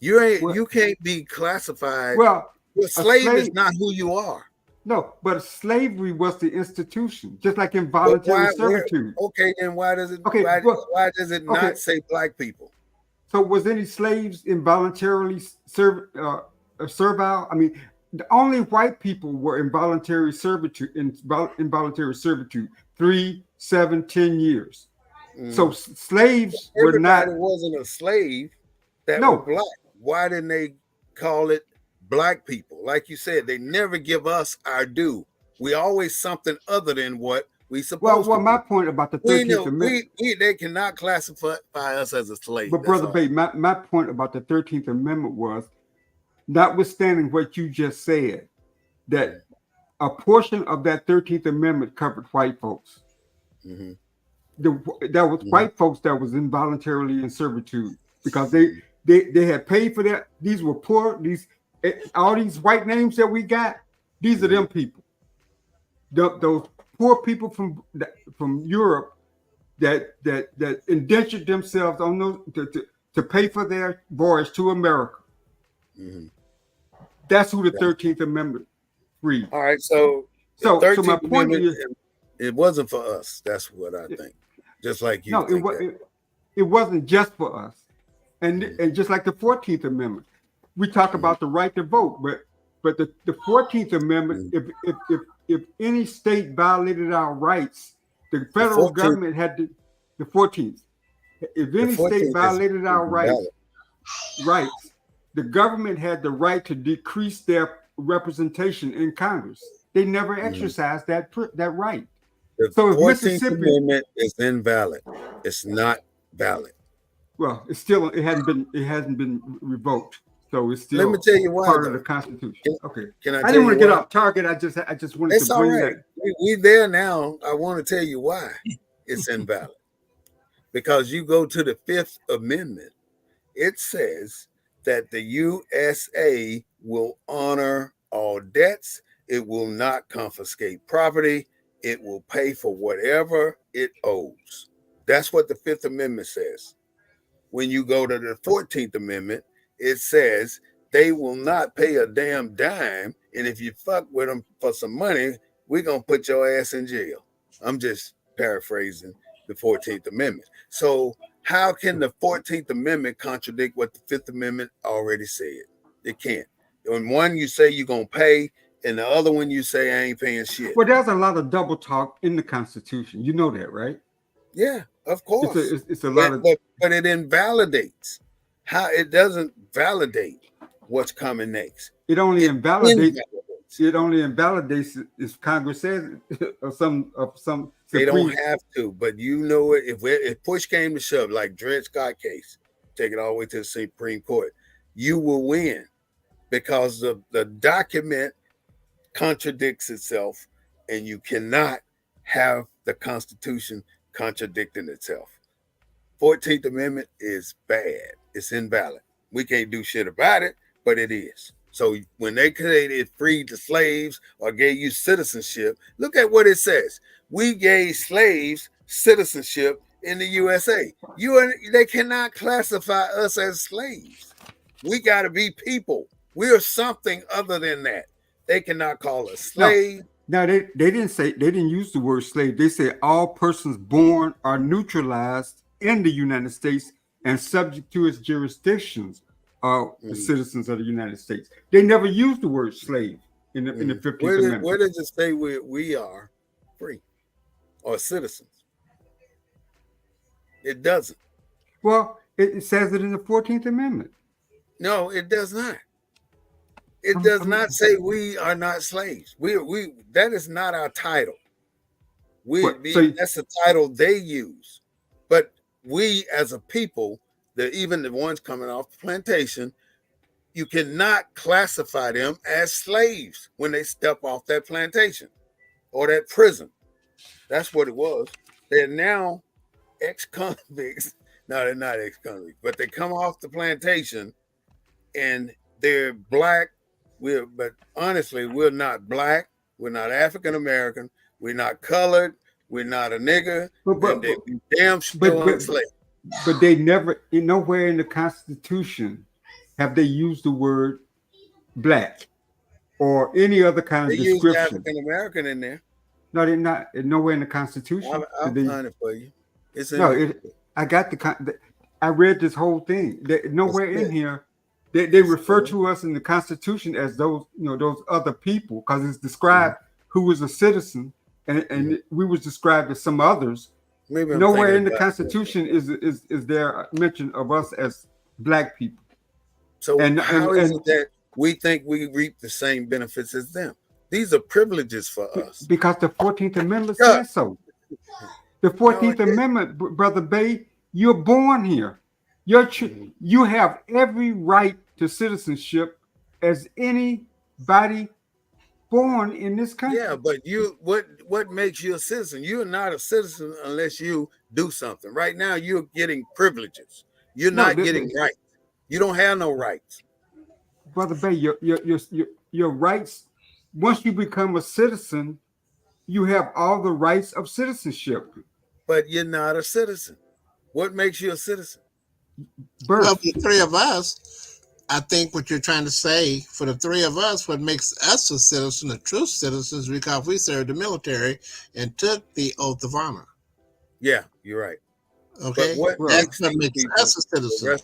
You ain't. Well, You can't be classified. well, A a slave is slave. not who you are. No, but slavery was the institution, just like But involuntary why? Where? servitude. Okay, then why does it? Okay, well, Why does it okay. not say black people? So was any slaves involuntarily servile? I mean, the only white people were involuntary servitude, involuntary servitude, 3, 7, 10 years. So Mhm. slaves were Everybody not. wasn't a slave that were No, black. Why didn't they call it black people? Like you said, they never give us our due. We always something other than what we supposed to my be. point about the We 13th know Amendment, they cannot classify us as a slave. but That's Brother all. Bay, my point about the 13th Amendment was, notwithstanding what you just said, that a portion of that 13th Amendment covered white folks. Mm-hmm. That was Mm-hmm. white folks that was involuntarily in servitude because Mm-hmm. they had paid for that. These were poor. All these white names that we got, these are them people. Those poor people from Europe that indentured themselves on those to pay for their voyage to America. Mm-hmm. That's who the Yeah. 13th Amendment freed. All right, so the So my 13th point Amendment, is, it wasn't for us. That's what I think. Just like you no, think that. it wasn't just for us. And just like the 14th Amendment, we talk about the right to vote, but the 14th Amendment, if any state violated our rights, the The federal 14th, government had to. The 14th, if the any state 14th is violated our invalid. rights, the government had the right to decrease their representation in Congress. They never exercised that right. The So if 14th Mississippi, Amendment is invalid. It's not valid. well, it hasn't been revoked, so it's Let me still tell you why, part of the though. Constitution. Can, Okay, can I I tell didn't want you to get why? off target. I just wanted to It's all bring right. that. We there now. I want to tell you why it's invalid. Because you go to the Fifth Amendment, it says that the USA will honor all debts. It will not confiscate property. It will pay for whatever it owes. That's what the Fifth Amendment says. When you go to the 14th Amendment, it says they will not pay a damn dime. And if you fuck with them for some money, we're going to put your ass in jail. I'm just paraphrasing the 14th Amendment. So, how can the 14th Amendment contradict what the Fifth Amendment already said? It can't. In one, you say you're going to pay, and the other one, you say I ain't paying shit. Well, there's a lot of double talk in the Constitution. You know that, right? Yeah, of course. It's a lot of. But it invalidates. How it doesn't validate what's coming next. It only It invalidates. invalidates. It only invalidates if Congress says it, or some They don't Supreme. have to, but you know it. If push came to shove, like Dred Scott case, take it all the way to the Supreme Court, you will win because the document contradicts itself, and you cannot have the Constitution contradicting itself. 14th Amendment is bad. It's invalid. We can't do shit about it, but it is. So when they say it freed the slaves or gave you citizenship, look at what it says. We gave slaves citizenship in the USA. They cannot classify us as slaves. We got to be people. We are something other than that. They cannot call us slaves. Now they didn't use the word slave. They said all persons born are neutralized in the United States and subject to its jurisdictions are citizens of the United States. They never used the word slave in the 15th Amendment. Where does it say we are free or citizens? It doesn't. Well, it says it in the 14th Amendment. No, it does not. It does not say we are not slaves. We that is not our title. That's the title they use. But we as a people, even the ones coming off the plantation, you cannot classify them as slaves when they step off that plantation or that prison. That's what it was. They're now ex-convicts. No, they're not ex-convicts, but they come off the plantation and they're black. But honestly, we're not black. We're not African American. We're not colored. We're not a nigger. They damn sure enslaved. but they never, nowhere in the Constitution have they used the word black or any other kind They of used description. African American in there. No, they're not. Nowhere in the Constitution I'll did they. find it for you. It's in No, there. I got I read this whole thing. It's Nowhere in there. here they It's refer there. to us in the Constitution as those, those other people, because it's described who was a citizen, and we was described as some others. Maybe I'm Nowhere thinking in the about it. Constitution is there a mention of us as black people. So how is And it that we think we reap the same benefits as them? These are privileges for us. because the 14th Amendment Yeah. says so. The No, 14th Amendment, Brother Bay, you're born here. You have every right to citizenship as anybody born in this country. yeah, but what makes you a citizen? You're not a citizen unless you do something. Right now, you're getting privileges. You're No, not getting rights. You don't have no rights. Brother Bay, your rights, once you become a citizen, you have all the rights of citizenship. But you're not a citizen. What makes you a citizen? Birth. Well, for the three of us, I think what you're trying to say, for the three of us, what makes us a citizen, a true citizen, is because we served the military and took the oath of honor. Yeah, you're right. Okay, But what that's what makes us a citizen.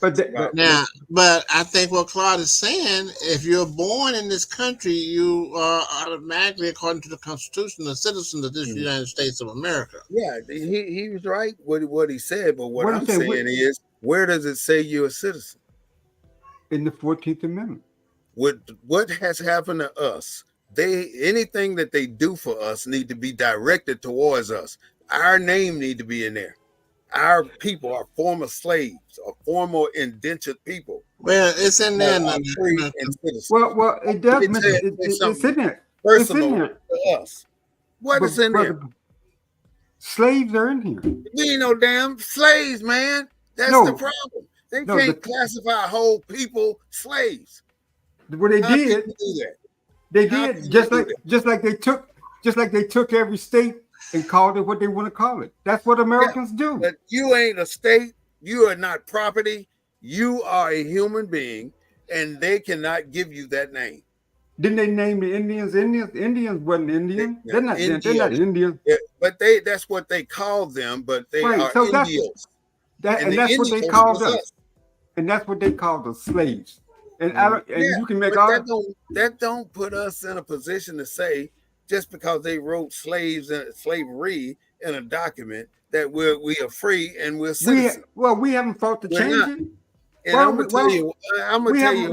Now, but I think what Claude is saying, if you're born in this country, you are automatically, according to the Constitution, a citizen of this United States of America. Yeah, he was right what he said, but what I'm saying, saying is, where does it say you're a citizen? In the 14th Amendment. What has happened to us? Anything that they do for us need to be directed towards us. Our name need to be in there. Our people are former slaves or former indentured people. Well, it's in there. Well, it does. It's in there. Personal to us. What is in there? Slaves are in here. We ain't no damn slaves, man. That's the problem. They can't classify whole people slaves. Well, they did. Do that? They did just like they took every state and called it what they want to call it. That's what Americans do. But you ain't a state. You are not property. You are a human being, and they cannot give you that name. Didn't they name the Indians? Indians wasn't Indian. They're not Indian. Yeah, but that's what they call them. But they are Indians. That's what they called us. And that's what they called the slaves. And you can make that don't put us in a position to say, just because they wrote slavery in a document, that we are free and we're citizens. We haven't fought to change it. And I'm gonna tell you,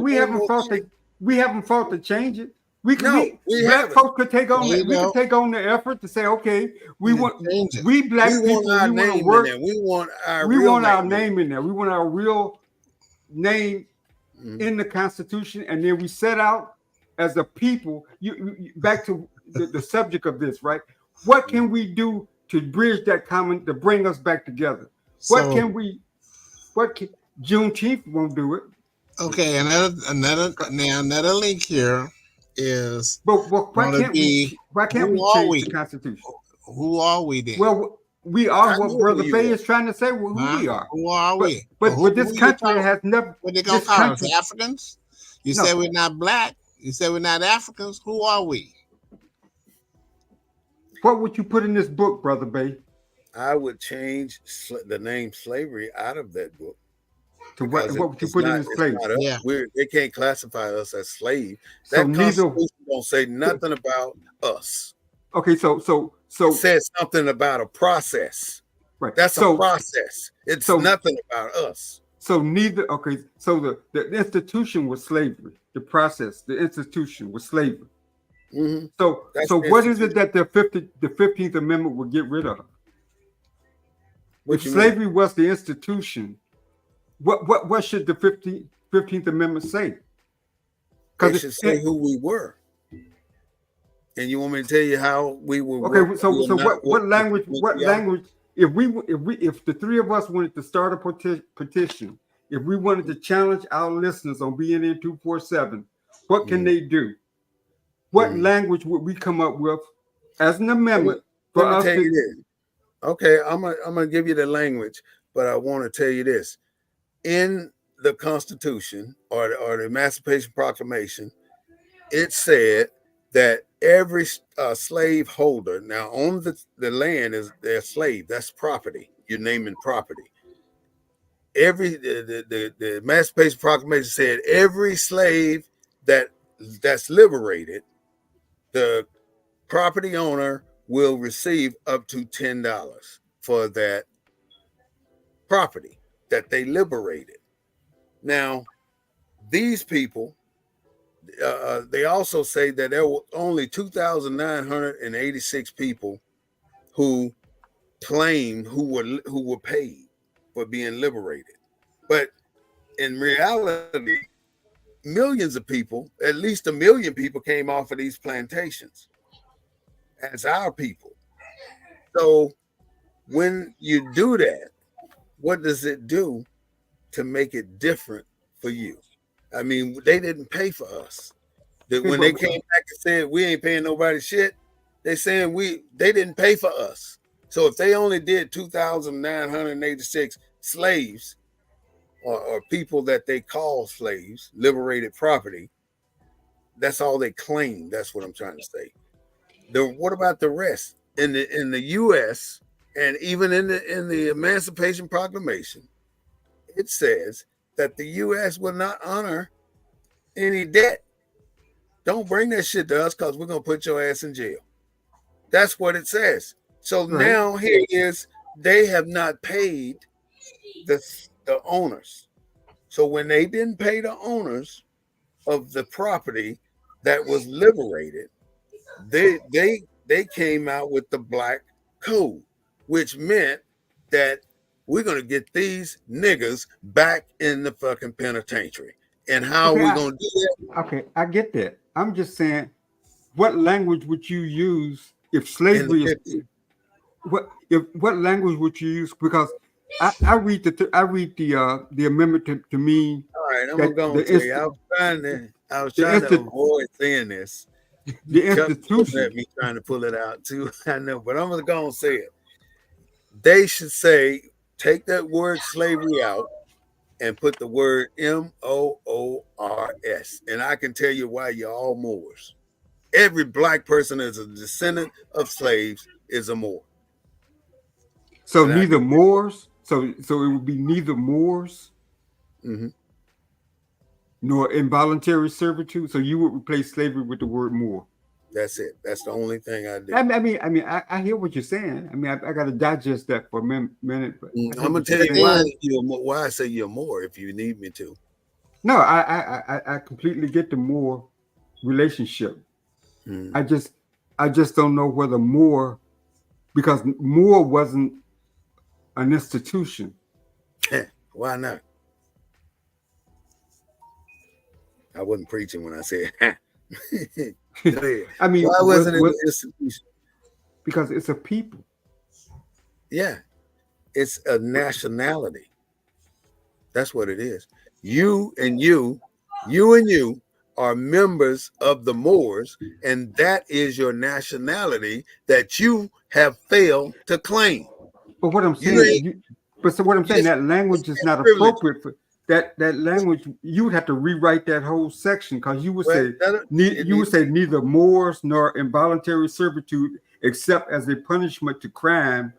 we haven't fought to change it. Black folks could take on could take on the effort to say, okay, we black people, we want to work. We want our name in there. We want our real name in the Constitution, and then we set out as a people. You back to the subject of this, right? What can we do to bridge that to bring us back together? Juneteenth won't do it. Okay, another link here is. But why can't we change the Constitution? Who are we then? Well, we are what Brother Bay is trying to say. Who we are? Who are we? But this country has never. What they gonna call us? Africans? You say we're not black. You say we're not Africans. Who are we? What would you put in this book, Brother Bay? I would change the name slavery out of that book. To what would you put in this place? Yeah, they can't classify us as slaves. That Constitution don't say nothing about us. Okay, so it says something about a process. Right. That's a process. It's nothing about us. So so the institution was slavery. The process, the institution was slavery. Mm-hmm. So what is it that the 15th Amendment would get rid of? If slavery was the institution, what should the 15th Amendment say? Because it should say who we were. And you want me to tell you how we were? Okay, what language? If the three of us wanted to start a petition, if we wanted to challenge our listeners on BNN 247, what can they do? What language would we come up with as an amendment for us to? Okay, I'm gonna give you the language, but I want to tell you this: in the Constitution or the Emancipation Proclamation, it said that every slave holder now on the land is their slave. That's property. You're naming property. The Emancipation Proclamation said every slave that's liberated, the property owner will receive up to $10 for that property that they liberated. Now, these people, they also say that there were only 2,986 people who claimed who were paid for being liberated. But in reality, millions of people, at least 1 million people, came off of these plantations as our people. So when you do that, what does it do to make it different for you? I mean, they didn't pay for us. Okay, When they came back and said we ain't paying nobody shit, they saying they didn't pay for us. So if they only did 2,986 slaves or people that they call slaves, liberated property, that's all they claim. That's what I'm trying to say. What about the rest? In the U.S. and even in the Emancipation Proclamation, it says that the U.S. will not honor any debt. Don't bring that shit to us because we're gonna put your ass in jail. That's what it says. So right. now here is they have not paid the owners. So when they didn't pay the owners of the property that was liberated, they came out with the Black Code, which meant that we're gonna get these niggas back in the fucking penitentiary. And how are Okay, we gonna do that? okay, I get that. I'm just saying, what language would you use if In the slavery is 50s. what language would you use? Because I read the amendment to mean All right, I'm that gonna go and tell you. I was the trying to insti- avoid saying this. the Chuck was looking institution. at me trying to pull it out too. I know, but I'm gonna go and say it. They should say take that word slavery out and put the word Moors. And I can tell you why you're all Moors. Every black person is a descendant of slaves is a Moor. So And I neither can Moors. So it would be neither Moors mm-hmm. nor involuntary servitude. So you would replace slavery with the word Moor. That's it. That's the only thing I do. I hear what you're saying. I mean, I got to digest that for a minute, but I hear I'm gonna what you're tell But you saying. then, why I say you're Moor if you need me to. No, I completely get the Moor relationship. Mm. I just don't know whether Moor, because Moor wasn't an institution. Why not? I wasn't preaching when I said. Go ahead. I mean, Why wasn't it an institution? because it's a people. Yeah, it's a nationality. That's what it is. You and you are members of the Moors, and that is your nationality that you have failed to claim. But what I'm You saying, ain't what I'm saying, just that language is not privilege. appropriate for that language. You would have to rewrite that whole section because Well, it you would needs say neither Moors nor involuntary servitude except as a punishment to crime,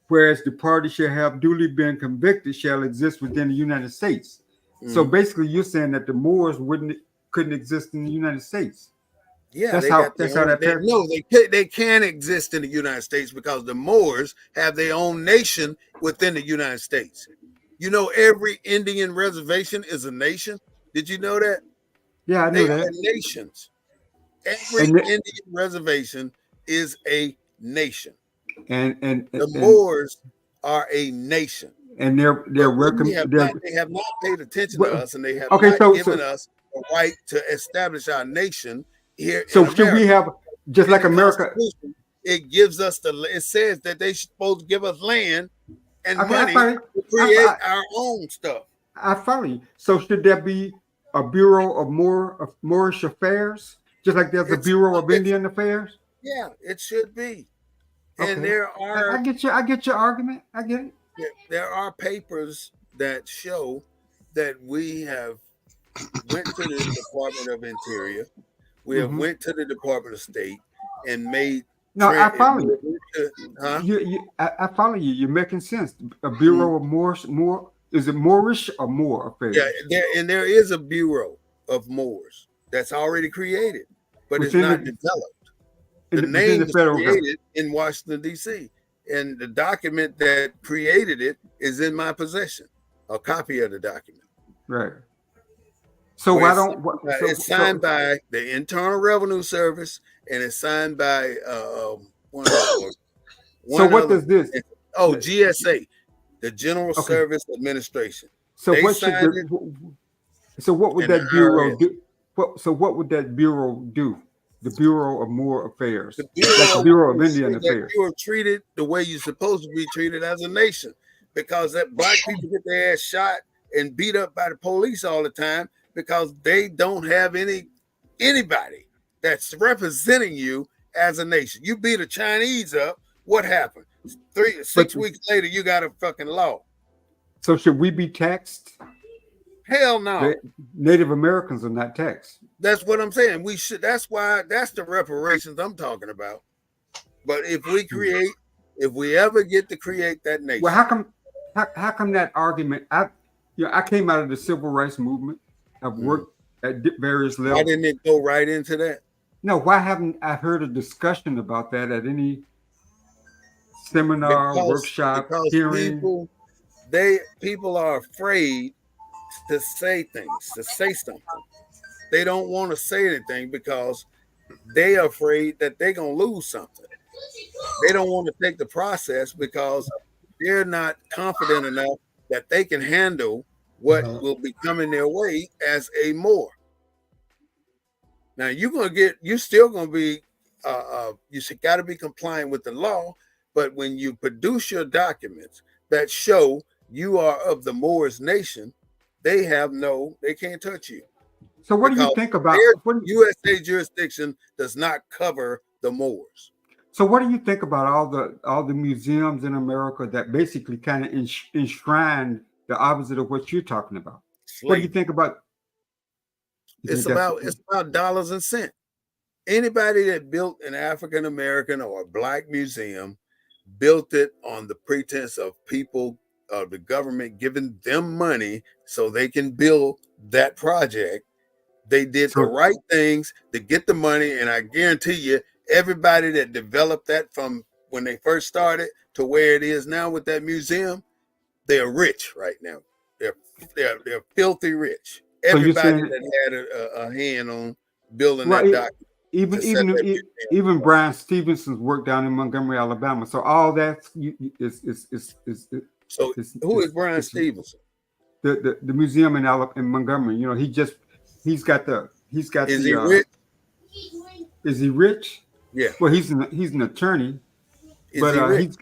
whereas the party shall have duly been convicted shall exist within the United States. So mm-hmm. basically, you're saying that the Moors couldn't exist in the United States. Yeah, That's they how got their own. that paragraph. No, they can exist in the United States because the Moors have their own nation within the United States. You know, every Indian reservation is a nation. Did you know that? Yeah, I They knew are that. nations. Every And Indian reservation is a nation. and and The and Moors are a nation, and but they're they have not paid attention to well, us, and they have okay. not So given us a right to establish our nation here in should we America. have, just In like the America? Constitution, it gives us it says that they supposed to give us land and Okay, money to create I, our own stuff. I follow you. So should there be a Bureau of Moorish Affairs, just like there's a It's Bureau of it's Indian Affairs? yeah, it should be. And Okay, there I are get you. I get your argument. I get it. there are papers that show that we have went to the Department of Interior, we have Hmm. went to the Department of State and made No, I follow we you. have went to, huh? I follow you. You're making sense. A Mhm. Bureau of more is it Moorish or more Yeah, affairs there is a bureau of Moors that's already created, but it's within not the developed. The within name the was federal government? created in Washington D.C. and the document that created it is in my possession, a copy of the document. Right. So Where why don't it's signed by the Internal Revenue Service and it's signed by so one what other. does this? Oh, GSA, the General Okay. Service Administration. So They what should signed it, so what would and the that bureau IRS. do? What would that bureau do? The Bureau of More The Affairs, like the Bureau Bureau of makes Indian sure that Affairs. you are treated the way you're supposed to be treated as a nation, because that black people get their ass shot and beat up by the police all the time because they don't have anybody that's representing you as a nation. You beat a Chinese up, what happened? But 6 weeks later, you got a fucking law. so should we be taxed? Hell The no. Native Americans are not taxed. That's what I'm saying. We should. That's why. That's the reparations I'm talking about. But if we ever get to create that Well, nation, how come that argument? I came out of the civil rights movement. I've mhm, worked at various why levels. didn't it go right into that? No, why haven't I heard a discussion about that at any seminar, workshop, Because hearing? people are afraid to say things, to say something. They don't want to say anything because they are afraid that they're gonna lose something. They don't want to take the process because they're not confident enough that they can handle what Uh-huh. will be coming their way as a Moor. Now you're still gonna be, you got to be compliant with the law. But when you produce your documents that show you are of the Moors nation, they can't touch you So, what do you because think about their what? USA jurisdiction does not cover the Moors. So, what do you think about all the museums in America that basically kind of enshrine the opposite of what you're talking about? What do you Slavery. think about? You think that's It's about dollars and cents. Anybody that built an African American or a black museum built it on the pretense of people of the government giving them money so they can build that project. They did the so? right things to get the money, and I guarantee you, everybody that developed that from when they first started to where it is now with that museum, they're rich right now. They're they're filthy rich. So you're Everybody saying, that had a hand on building well, that document to even set that even museum even up. Brian Stevenson's work down in Montgomery, Alabama. So all that's So who is Brian is Stevenson? the museum in Montgomery. He's got Is the he rich? is he rich? Yeah. Well, he's an attorney, Is but he rich?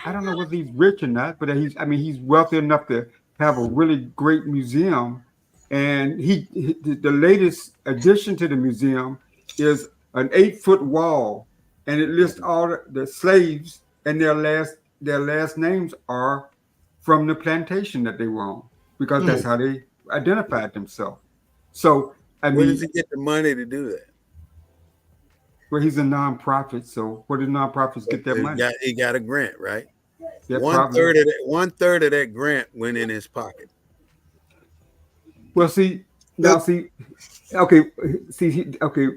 I don't know whether he's rich or not, but he's wealthy enough to have a really great museum. And the latest addition to the museum is an 8-foot wall, and it lists all the slaves and their last names are from the plantation that they were on, because that's how they identified themselves. So I Where does mean, he get the money to do that? well, he's a nonprofit. So where do nonprofits get their money? He got a grant, right? Yeah, One probably. third of that 1/3 of that grant went in his pocket. Well, see now, That, see, okay, okay.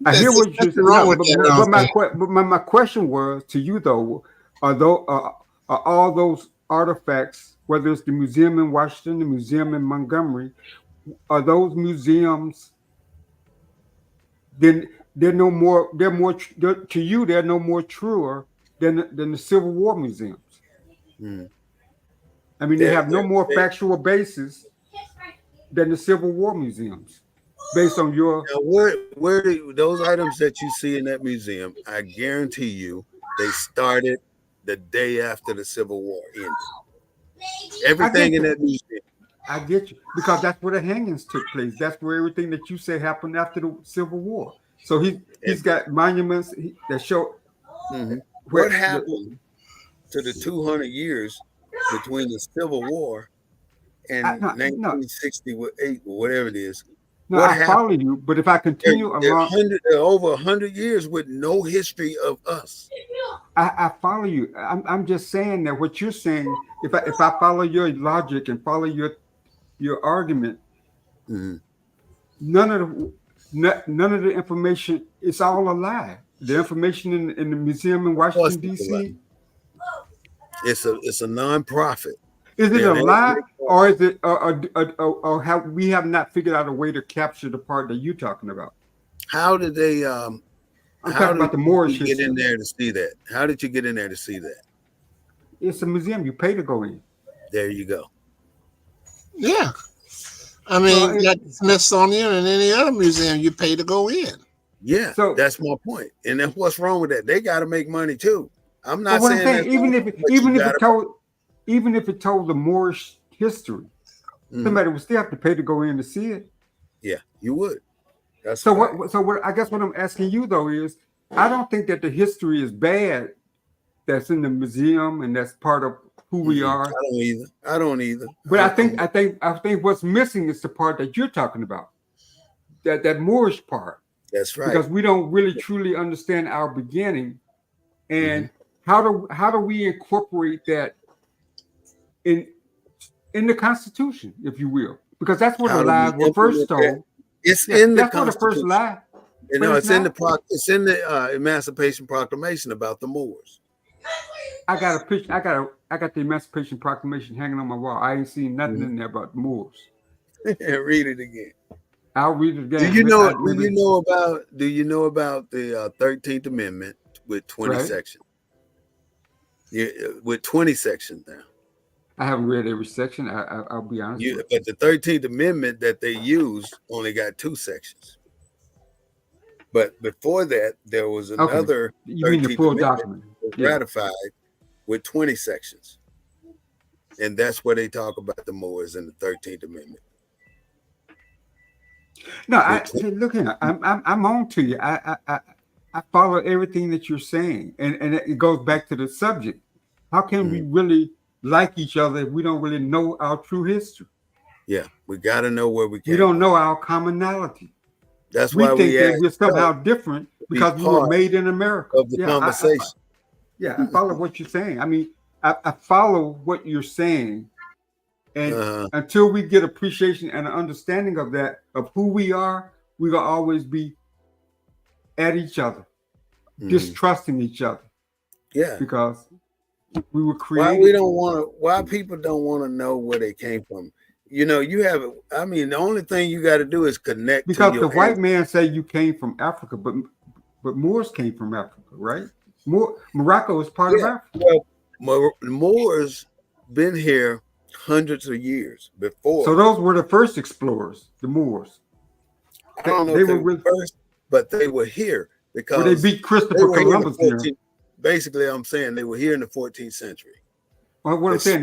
I hear there's what you're nothing saying. wrong No, with but, that. but my Also, que- but my question was to you though: are all those artifacts, whether it's the museum in Washington, the museum in Montgomery, are those museums? Then they're no more. To you. They're no more truer than the Civil War museums. Mm. I mean, they They're, have no more they factual basis than the Civil War museums, based on your. Now, those items that you see in that museum, I guarantee you, they started the day after the Civil War ended. I Everything get in you. that museum. I get you, because that's where the hangings took place. That's where everything that you say happened after the Civil War. So he's And, got monuments that show mhm. What where happened? to the 200 years between the Civil War and No, 1968 or whatever it is. no, What I follow happened? you, but if I continue along, There are over 100 years with no history of us. I follow you. I'm just saying that what you're saying, if I follow your logic and follow your argument, Mm-hmm. none of the information, it's all a lie. The information in the museum in Of course, Washington it's a lie. D.C. It's a non-profit. Is it a They're lie, or is it, or have we have not figured out a way to capture the part that you're talking about? How did they? I'm How talking about did the Moorish you get in history. there to see that? How did you get in there to see that? It's a museum. You pay to go in. There you go. Yeah. I Well, mean, like Smithsonian and any other museum, you pay to go in. Yeah, So that's my point. And then what's wrong with that? They got to make money too. I'm but not what I'm saying saying, that's wrong, but even if it told the Moorish history, somebody would still have to pay to go in to see it. Yeah, you would. That's So fact. what? So what? I guess what I'm asking you though is, I don't think that the history is bad. That's in the museum and that's part of who we are. I don't either. But I think what's missing is the part that you're talking about. That Moorish part. That's right. Because we don't really truly understand our beginning, and how do we incorporate that in the Constitution, if you will? Because that's where the lies were first told. It's in the That's where the first lie. You know, it's in the Emancipation Proclamation about the Moors. I got a picture. I got the Emancipation Proclamation hanging on my wall. I ain't seen nothing in there about the Moors. Read it again. I'll read it again. Do you know about the 13th Amendment with 20 sections? Yeah, with 20 sections now. I haven't read every section. I'll be honest. But the 13th Amendment that they used only got 2 sections. But before that, there was another. You mean the full document? Ratified with 20 sections, and that's where they talk about the Moors in the 13th Amendment. No, look here. I'm on to you. I follow everything that you're saying, and it goes back to the subject. How can we really like each other if we don't really know our true history? Yeah, we got to know where we came. We don't know our commonality. That's why we think that we're somehow different because we were made in America. Of the conversation. I follow what you're saying. I mean, I follow what you're saying. And until we get appreciation and an understanding of that, of who we are, we will always be at each other, distrusting each other. Yeah. Because we were created. Why people don't want to know where they came from. You know, the only thing you got to do is connect. Because the white man say you came from Africa, but Moors came from Africa, right? Morocco is part of Africa. Well, Moors been here hundreds of years before. So those were the first explorers, the Moors. I don't know if they were first, but they were here because they beat Christopher Columbus here. Basically, I'm saying they were here in the 14th century. Well, what I'm saying,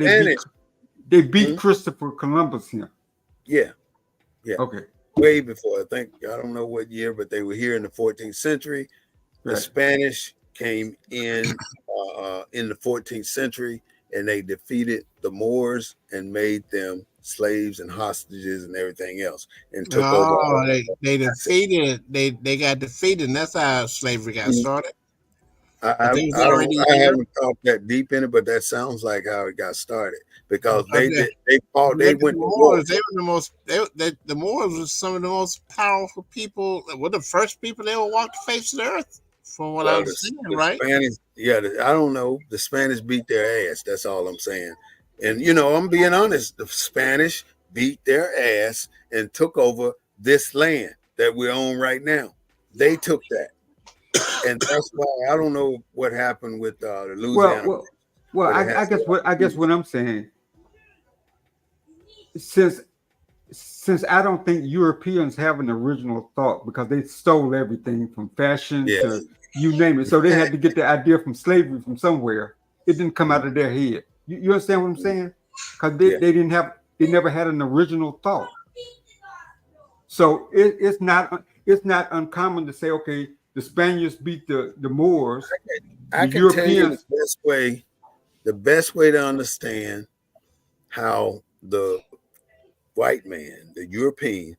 they beat Christopher Columbus here. Yeah. Okay. Way before. I don't know what year, but they were here in the 14th century. The Spanish came in the 14th century, and they defeated the Moors and made them slaves and hostages and everything else, and took over. They defeated. They got defeated, and that's how slavery got started. I haven't thought that deep in it, but that sounds like how it got started because they went to war. They were the most. The Moors were some of the most powerful people. Were the first people that ever walked the face of the earth, from what I was saying, right? Spanish, I don't know. The Spanish beat their ass. That's all I'm saying. And I'm being honest. The Spanish beat their ass and took over this land that we're on right now. They took that. And that's why I don't know what happened with the Louisiana. Well, I guess what I'm saying, since I don't think Europeans have an original thought because they stole everything from fashion to you name it, so they had to get the idea from slavery from somewhere. It didn't come out of their head. You understand what I'm saying? Because they never had an original thought. So it's not uncommon to say, okay, the Spaniards beat the Moors. I can tell you the the best way to understand how the white man, the European,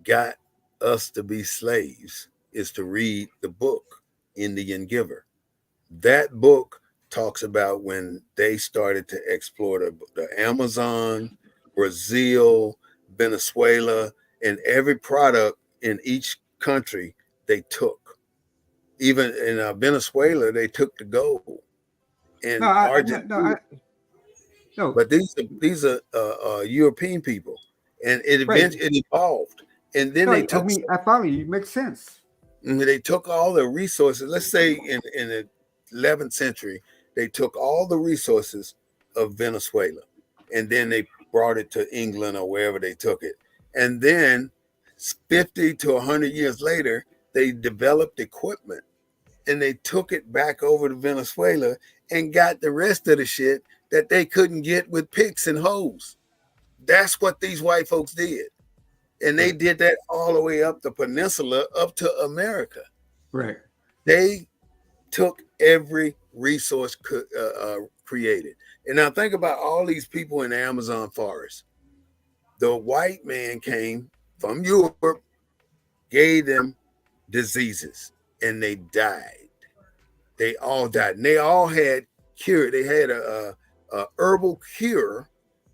got us to be slaves is to read the book Indian Giver. That book talks about when they started to explore the Amazon, Brazil, Venezuela, and every product in each country they took. Even in Venezuela, they took the gold. No, In I no, no, Argentina, no. but these are European people, and Right. it evolved, and then No, they I took mean, I follow you. It makes sense. all the resources. Let's say in the 11th century, they took all the resources of Venezuela, and then they brought it to England or wherever they took it, and then 50 to 100 years later, they developed equipment and they took it back over to Venezuela and got the rest of the shit that they couldn't get with picks and hoes. That's what these white folks did. And they Right. did that all the way up the peninsula, up to America. Right. They took every resource created. And now think about all these people in the Amazon forest. The white man came from Europe, gave them diseases, and they died. They all died, and they all had cure. They had a herbal cure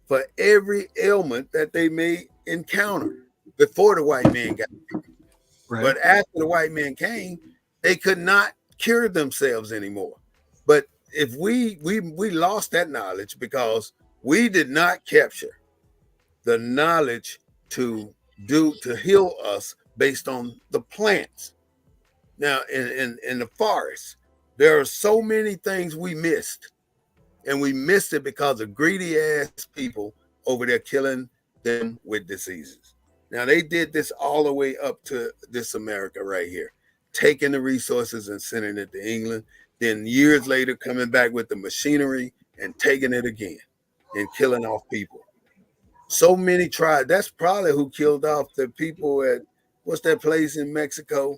for every ailment that they may encounter before the white man got. Right. But after the white man came, they could not cure themselves anymore. But if we lost that knowledge because we did not capture the knowledge to heal us based on the plants. Now in the forest, there are so many things we missed, and we missed it because of greedy ass people over there killing them with diseases. Now they did this all the way up to this America right here, taking the resources and sending it to England. Then years later, coming back with the machinery and taking it again and killing off people. So many tribes. That's probably who killed off the people at what's that place in Mexico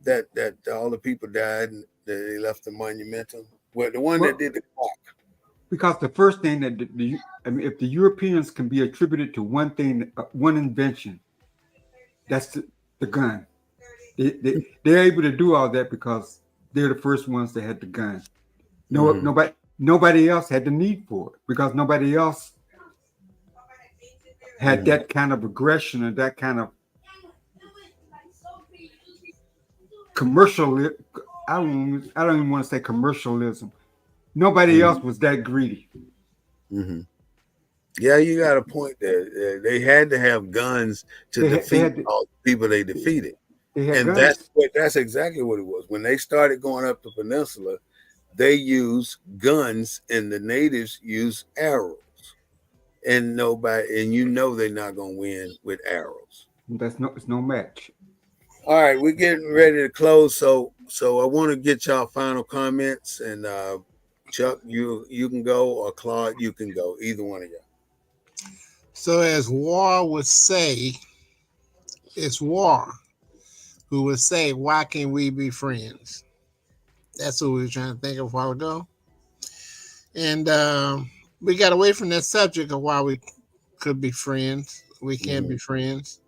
that all the people died and they left the monumental. Well, the one that Well, did the clock. because the first thing that I mean, if the Europeans can be attributed to one thing, one invention, that's the gun. They're able to do all that because they're the first ones that had the gun. No, Mm-hmm. nobody else had the need for it because nobody else had Mm-hmm. that kind of aggression and that kind of commercial. I don't even want to say commercialism. Nobody Mm-hmm. else was that greedy. Mm-hmm. Yeah, you got a point there. They had to have guns to They defeat had all the people they defeated, they had and guns. that's exactly what it was. When they started going up the peninsula, they used guns, and the natives used arrows. And nobody, and they're not gonna win with arrows. It's no match. All right, we're getting ready to close, so I want to get y'all final comments, and Chuck, you can go, or Claude, you can go. Either one of y'all. So, as War would say, it's War who would say, "Why can't we be friends?" That's what we were trying to think of a while ago. And we got away from that subject of why we could be friends. We can't Mm-hmm. be friends.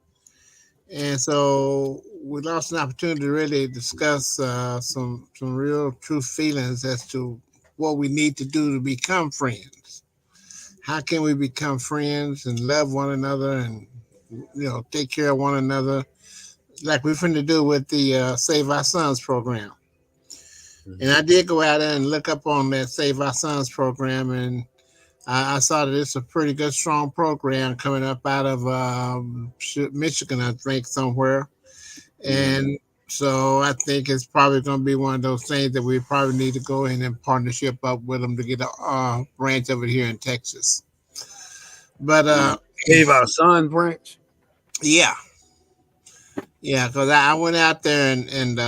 And so we lost an opportunity to really discuss some real true feelings as to what we need to do to become friends. How can we become friends and love one another and take care of one another like we're finna do with the Save Our Sons program. And I did go out there and look up on that Save Our Sons program, and I saw that it's a pretty good, strong program coming up out of Michigan, I think, somewhere. Mm-hmm. And so I think it's probably going to be one of those things that we probably need to go in and partnership up with them to get a branch of it here in Texas. But Save Our Son branch. yeah, yeah, because I went out there and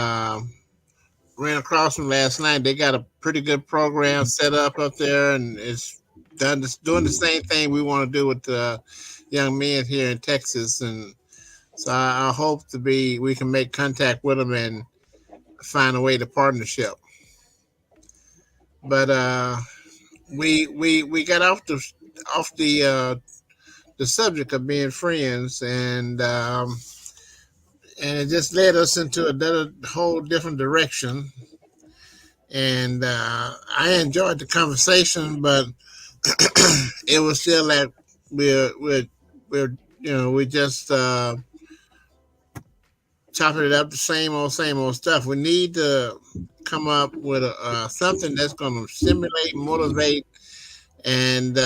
ran across them last night. They got a pretty good program set up there, and it's doing the same thing we want to do with the young men here in Texas. And so I hope we can make contact with them and find a way to partnership. But we got off the subject of being friends, and it just led us into another whole different direction. And I enjoyed the conversation, but it was still like we're we just chopping it up the same old stuff. We need to come up with something that's going to stimulate, motivate, and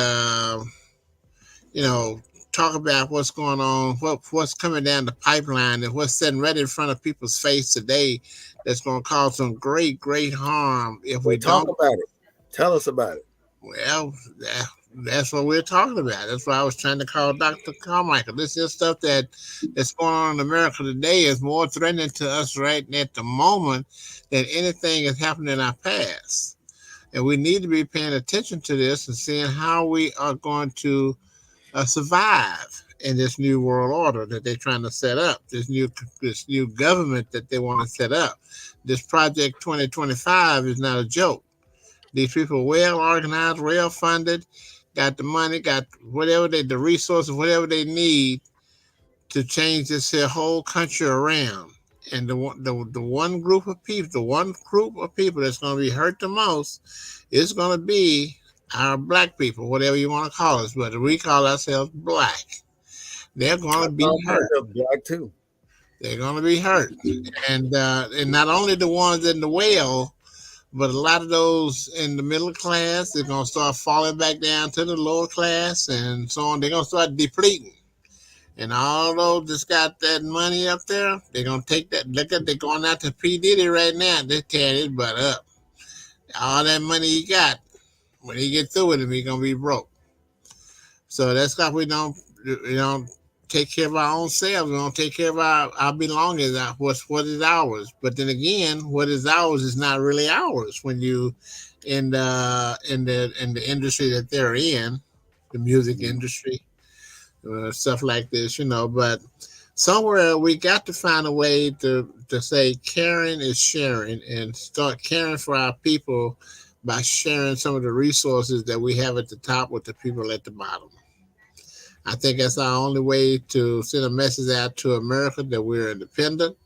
you know, talk about what's going on, what's coming down the pipeline, and what's sitting right in front of people's face today. That's going to cause some great harm if we Well, talk don't. about it. Tell us about it. Well, that's what we're talking about. That's why I was trying to call Dr. Carmichael. This is stuff that's going on in America today is more threatening to us right at the moment than anything that's happened in our past. And we need to be paying attention to this and seeing how we are going to survive in this new world order that they're trying to set up. This new government that they want to set up. This Project 2025 is not a joke. These people are well organized, well funded, got the money, got the resources, whatever they need to change this here whole country around. And the one group of people, that's going to be hurt the most is going to be our black people, whatever you want to call us, but we call ourselves black. They're going I to be call hurt. myself black too. They're going to be hurt, and not only the ones in the well, but a lot of those in the middle class, they're gonna start falling back down to the lower class and so on. They're gonna start depleting. And all those that's got that money up there, they're gonna take that. Look at they're going out to P. Diddy right now. They're tearing his butt up. All that money he got, when he get through with him, he gonna be broke. So that's why we don't take care of our own selves. We don't take care of our belongings. What is ours? But then again, what is ours is not really ours when you in the industry that they're in, the music Mhm. industry, stuff like this. But somewhere we got to find a way to say caring is sharing and start caring for our people by sharing some of the resources that we have at the top with the people at the bottom. I think that's our only way to send a message out to America that we're independent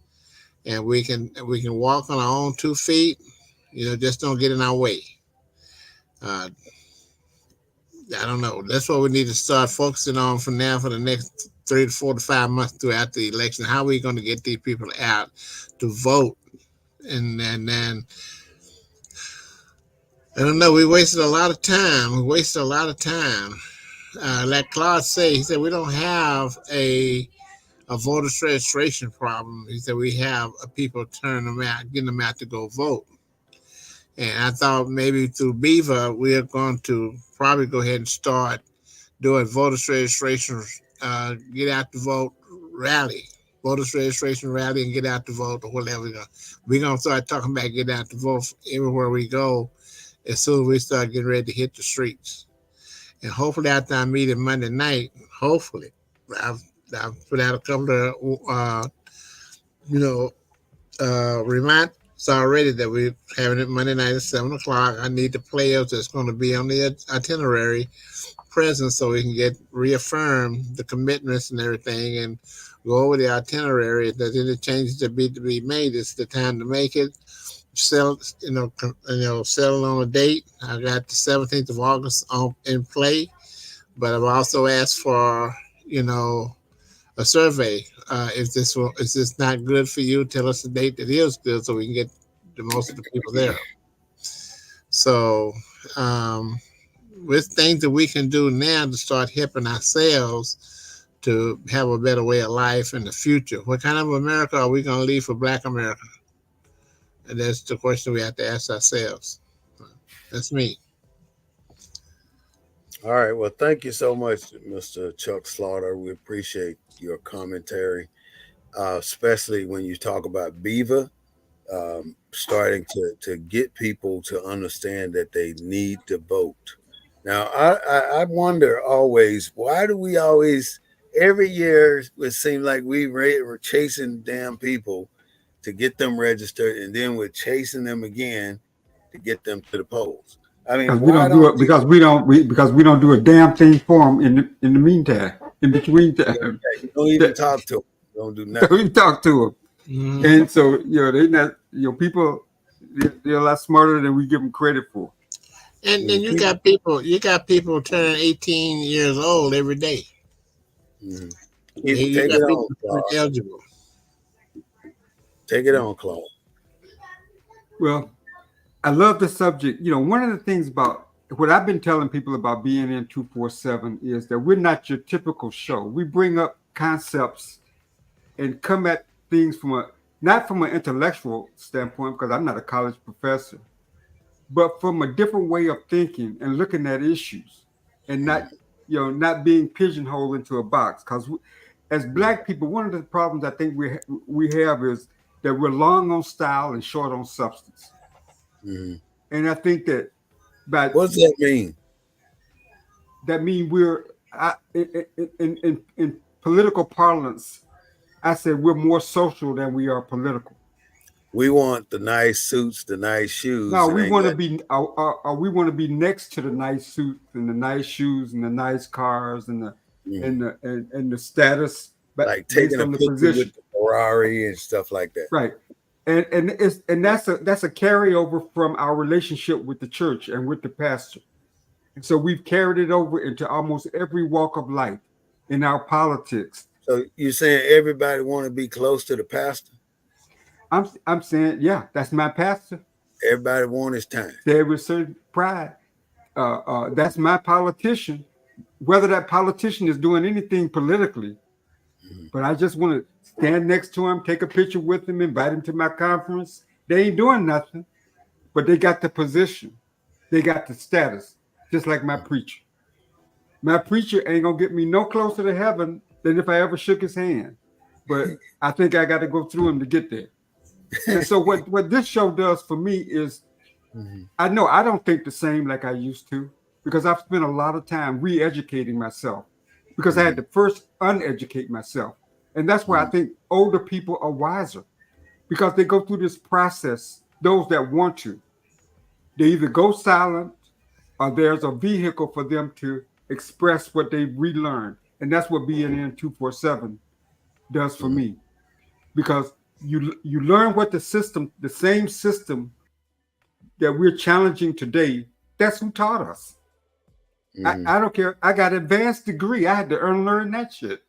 and we can walk on our own 2 feet. Just don't get in our way. Uh, I don't know. That's what we need to start focusing on from now for the next 3 to 4 to 5 months throughout the election. How are we going to get these people out to vote? And then I don't know. We wasted a lot of time. We wasted a lot of time. Like Claude said, he said we don't have a voter's registration problem. He said we have people turning them out, getting them out to go vote. And I thought maybe through Beaver, we're going to probably go ahead and start doing voters registration, get out to vote rally, voters registration rally, and get out to vote or whatever. We're gonna start talking about getting out to vote everywhere we go as soon as we start getting ready to hit the streets. And hopefully after our meeting Monday night, hopefully I've, I've put out a couple of you know reminders already that we're having it Monday night at 7 o'clock. I need the players that's going to be on the itinerary present so we can get reaffirm the commitments and everything and go over the itinerary. If there's any changes to be made, it's the time to make it. Settle on a date. I got the 17th of August in play, but I've also asked for you know a survey. Is this not good for you? Tell us the date that is good so we can get the most of the people there. So um, with things that we can do now to start helping ourselves to have a better way of life in the future. What kind of America are we going to leave for Black America? And that's the question we have to ask ourselves. That's me. All right. Well, thank you so much, Mr. Chuck Slaughter. We appreciate your commentary, especially when you talk about Beaver, starting to get people to understand that they need to vote. Now, I wonder always, why do we always, every year, it seems like we're chasing damn people to get them registered, and then we're chasing them again to get them to the polls. I mean, Because we why don't do don't it you? because we don't do a damn thing for them in the meantime, in between time. You don't even talk to them. You don't do nothing. We talk to them, Mhm. and so they not people they're a lot smarter than we give them credit for. And then you People, got people turning 18 years old every day. mhm. You Take got it people on, turning Claude. eligible. Take it on, Claude. Well, I love the subject. One of the things about what I've been telling people about being in 247 is that we're not your typical show. We bring up concepts and come at things not from an intellectual standpoint, because I'm not a college professor, but from a different way of thinking and looking at issues, and not being pigeonholed into a box. Because as Black people, one of the problems I think we have is that we're long on style and short on substance. Mm-hmm. And I think that by What does that mean? that mean in political parlance, I said we're more social than we are political. We want the nice suits, the nice shoes, No, and we ain't want to got be we want to be next to the nice suits and the nice shoes and the nice cars and the mm, and the status, but like based taking a on the picture position, with the Ferrari and stuff like that. right? And that's a carryover from our relationship with the church and with the pastor. And so we've carried it over into almost every walk of life in our politics. So you saying everybody want to be close to the pastor? I'm saying, yeah, that's my pastor. Everybody want his time. Said with certain pride. That's my politician. Whether that politician is doing anything politically, Mm-hmm. but I just want to stand next to him, take a picture with him, invite him to my conference. They ain't doing nothing, but they got the position, they got the status, just like my preacher. My preacher ain't gonna get me no closer to heaven than if I ever shook his hand. But I think I got to go through him to get there. And so what this show does for me is Mm-hmm. I know I don't think the same like I used to because I've spent a lot of time re-educating myself because I had Mm-hmm. to first uneducate myself. And that's why I think older people are wiser because they go through this process, those that want to. They either go silent or there's a vehicle for them to express what they've relearned. And that's what BNN 247 does for Mm-hmm. me because you learn what the same system that we're challenging today, that's who taught us. Mm-hmm. I don't care. I got an advanced degree. I had to unlearn that shit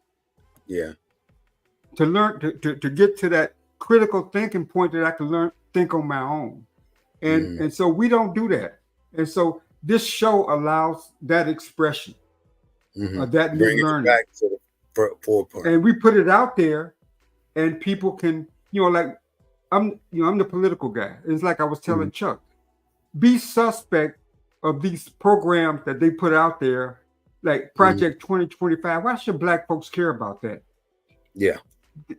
Yeah. to learn to get to that critical thinking point that I can think on my own. Mm-hmm. And so we don't do that. And so this show allows that expression, that new Bringing it learning. back to the forefront. And we put it out there and people can, like I'm the political guy. It's like I was telling Chuck, be suspect of these programs that they put out there, like Project 2025. Why should Black folks care about that? Yeah.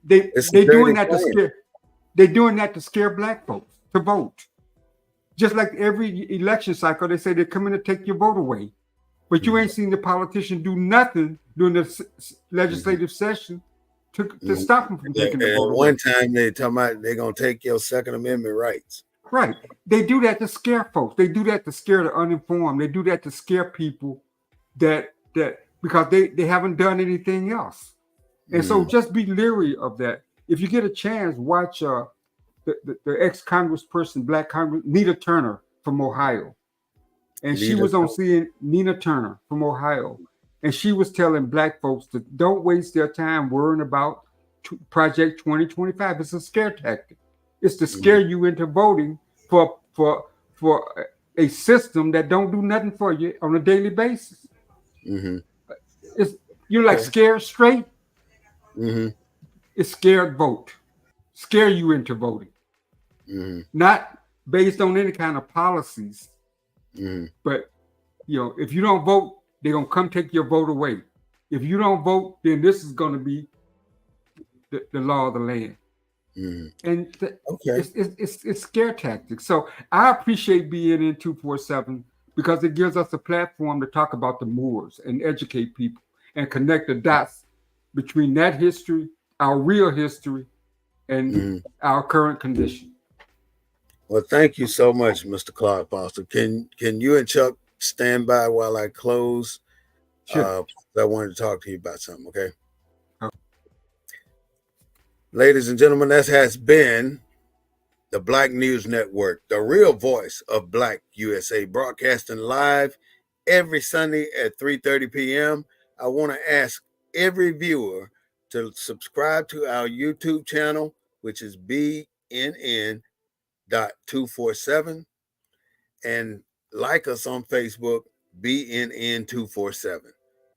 They It's a they doing dirty that to plan. scare. They doing that to scare Black folks to vote. Just like every election cycle, they say they're coming to take your vote away, but you ain't seen the politician do nothing during the legislative session to stop them from taking the And vote at away. one time they talking about they're gonna take your Second Amendment rights. Right. They do that to scare folks. They do that to scare the uninformed. They do that to scare people that because they haven't done anything else. And so just be leery of that. If you get a chance, watch the ex-congressperson, Black Congress, Nina Turner from Ohio. And she was on CNN, Nina Turner from Ohio. And she was telling Black folks to don't waste their time worrying about Project 2025. It's a scare tactic. It's to scare you into voting for a system that don't do nothing for you on a daily basis. It's you're like scared straight. It's scared vote. Scare you into voting. Not based on any kind of policies. But if you don't vote, they're gonna come take your vote away. If you don't vote, then this is gonna be the law of the land. And it's scare tactics. So I appreciate being in 247 because it gives us a platform to talk about the Moors and educate people and connect the dots between that history, our real history, and our current condition. Well, thank you so much, Mr. Clark Foster. Can you and Chuck stand by while I close? Sure. I wanted to talk to you about something, okay? Okay. Ladies and gentlemen, that has been the Black News Network, the real voice of Black USA, broadcasting live every Sunday at 3:30 p.m. I want to ask every viewer to subscribe to our YouTube channel, which is BNN.247, and like us on Facebook, BNN247.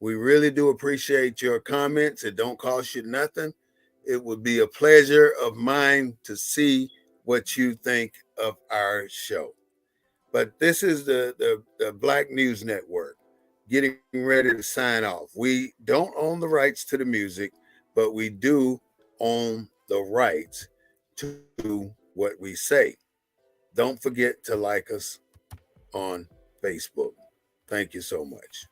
We really do appreciate your comments. It don't cost you nothing. It would be a pleasure of mine to see what you think of our show. But this is the Black News Network getting ready to sign off. We don't own the rights to the music, but we do own the rights to what we say. Don't forget to like us on Facebook. Thank you so much.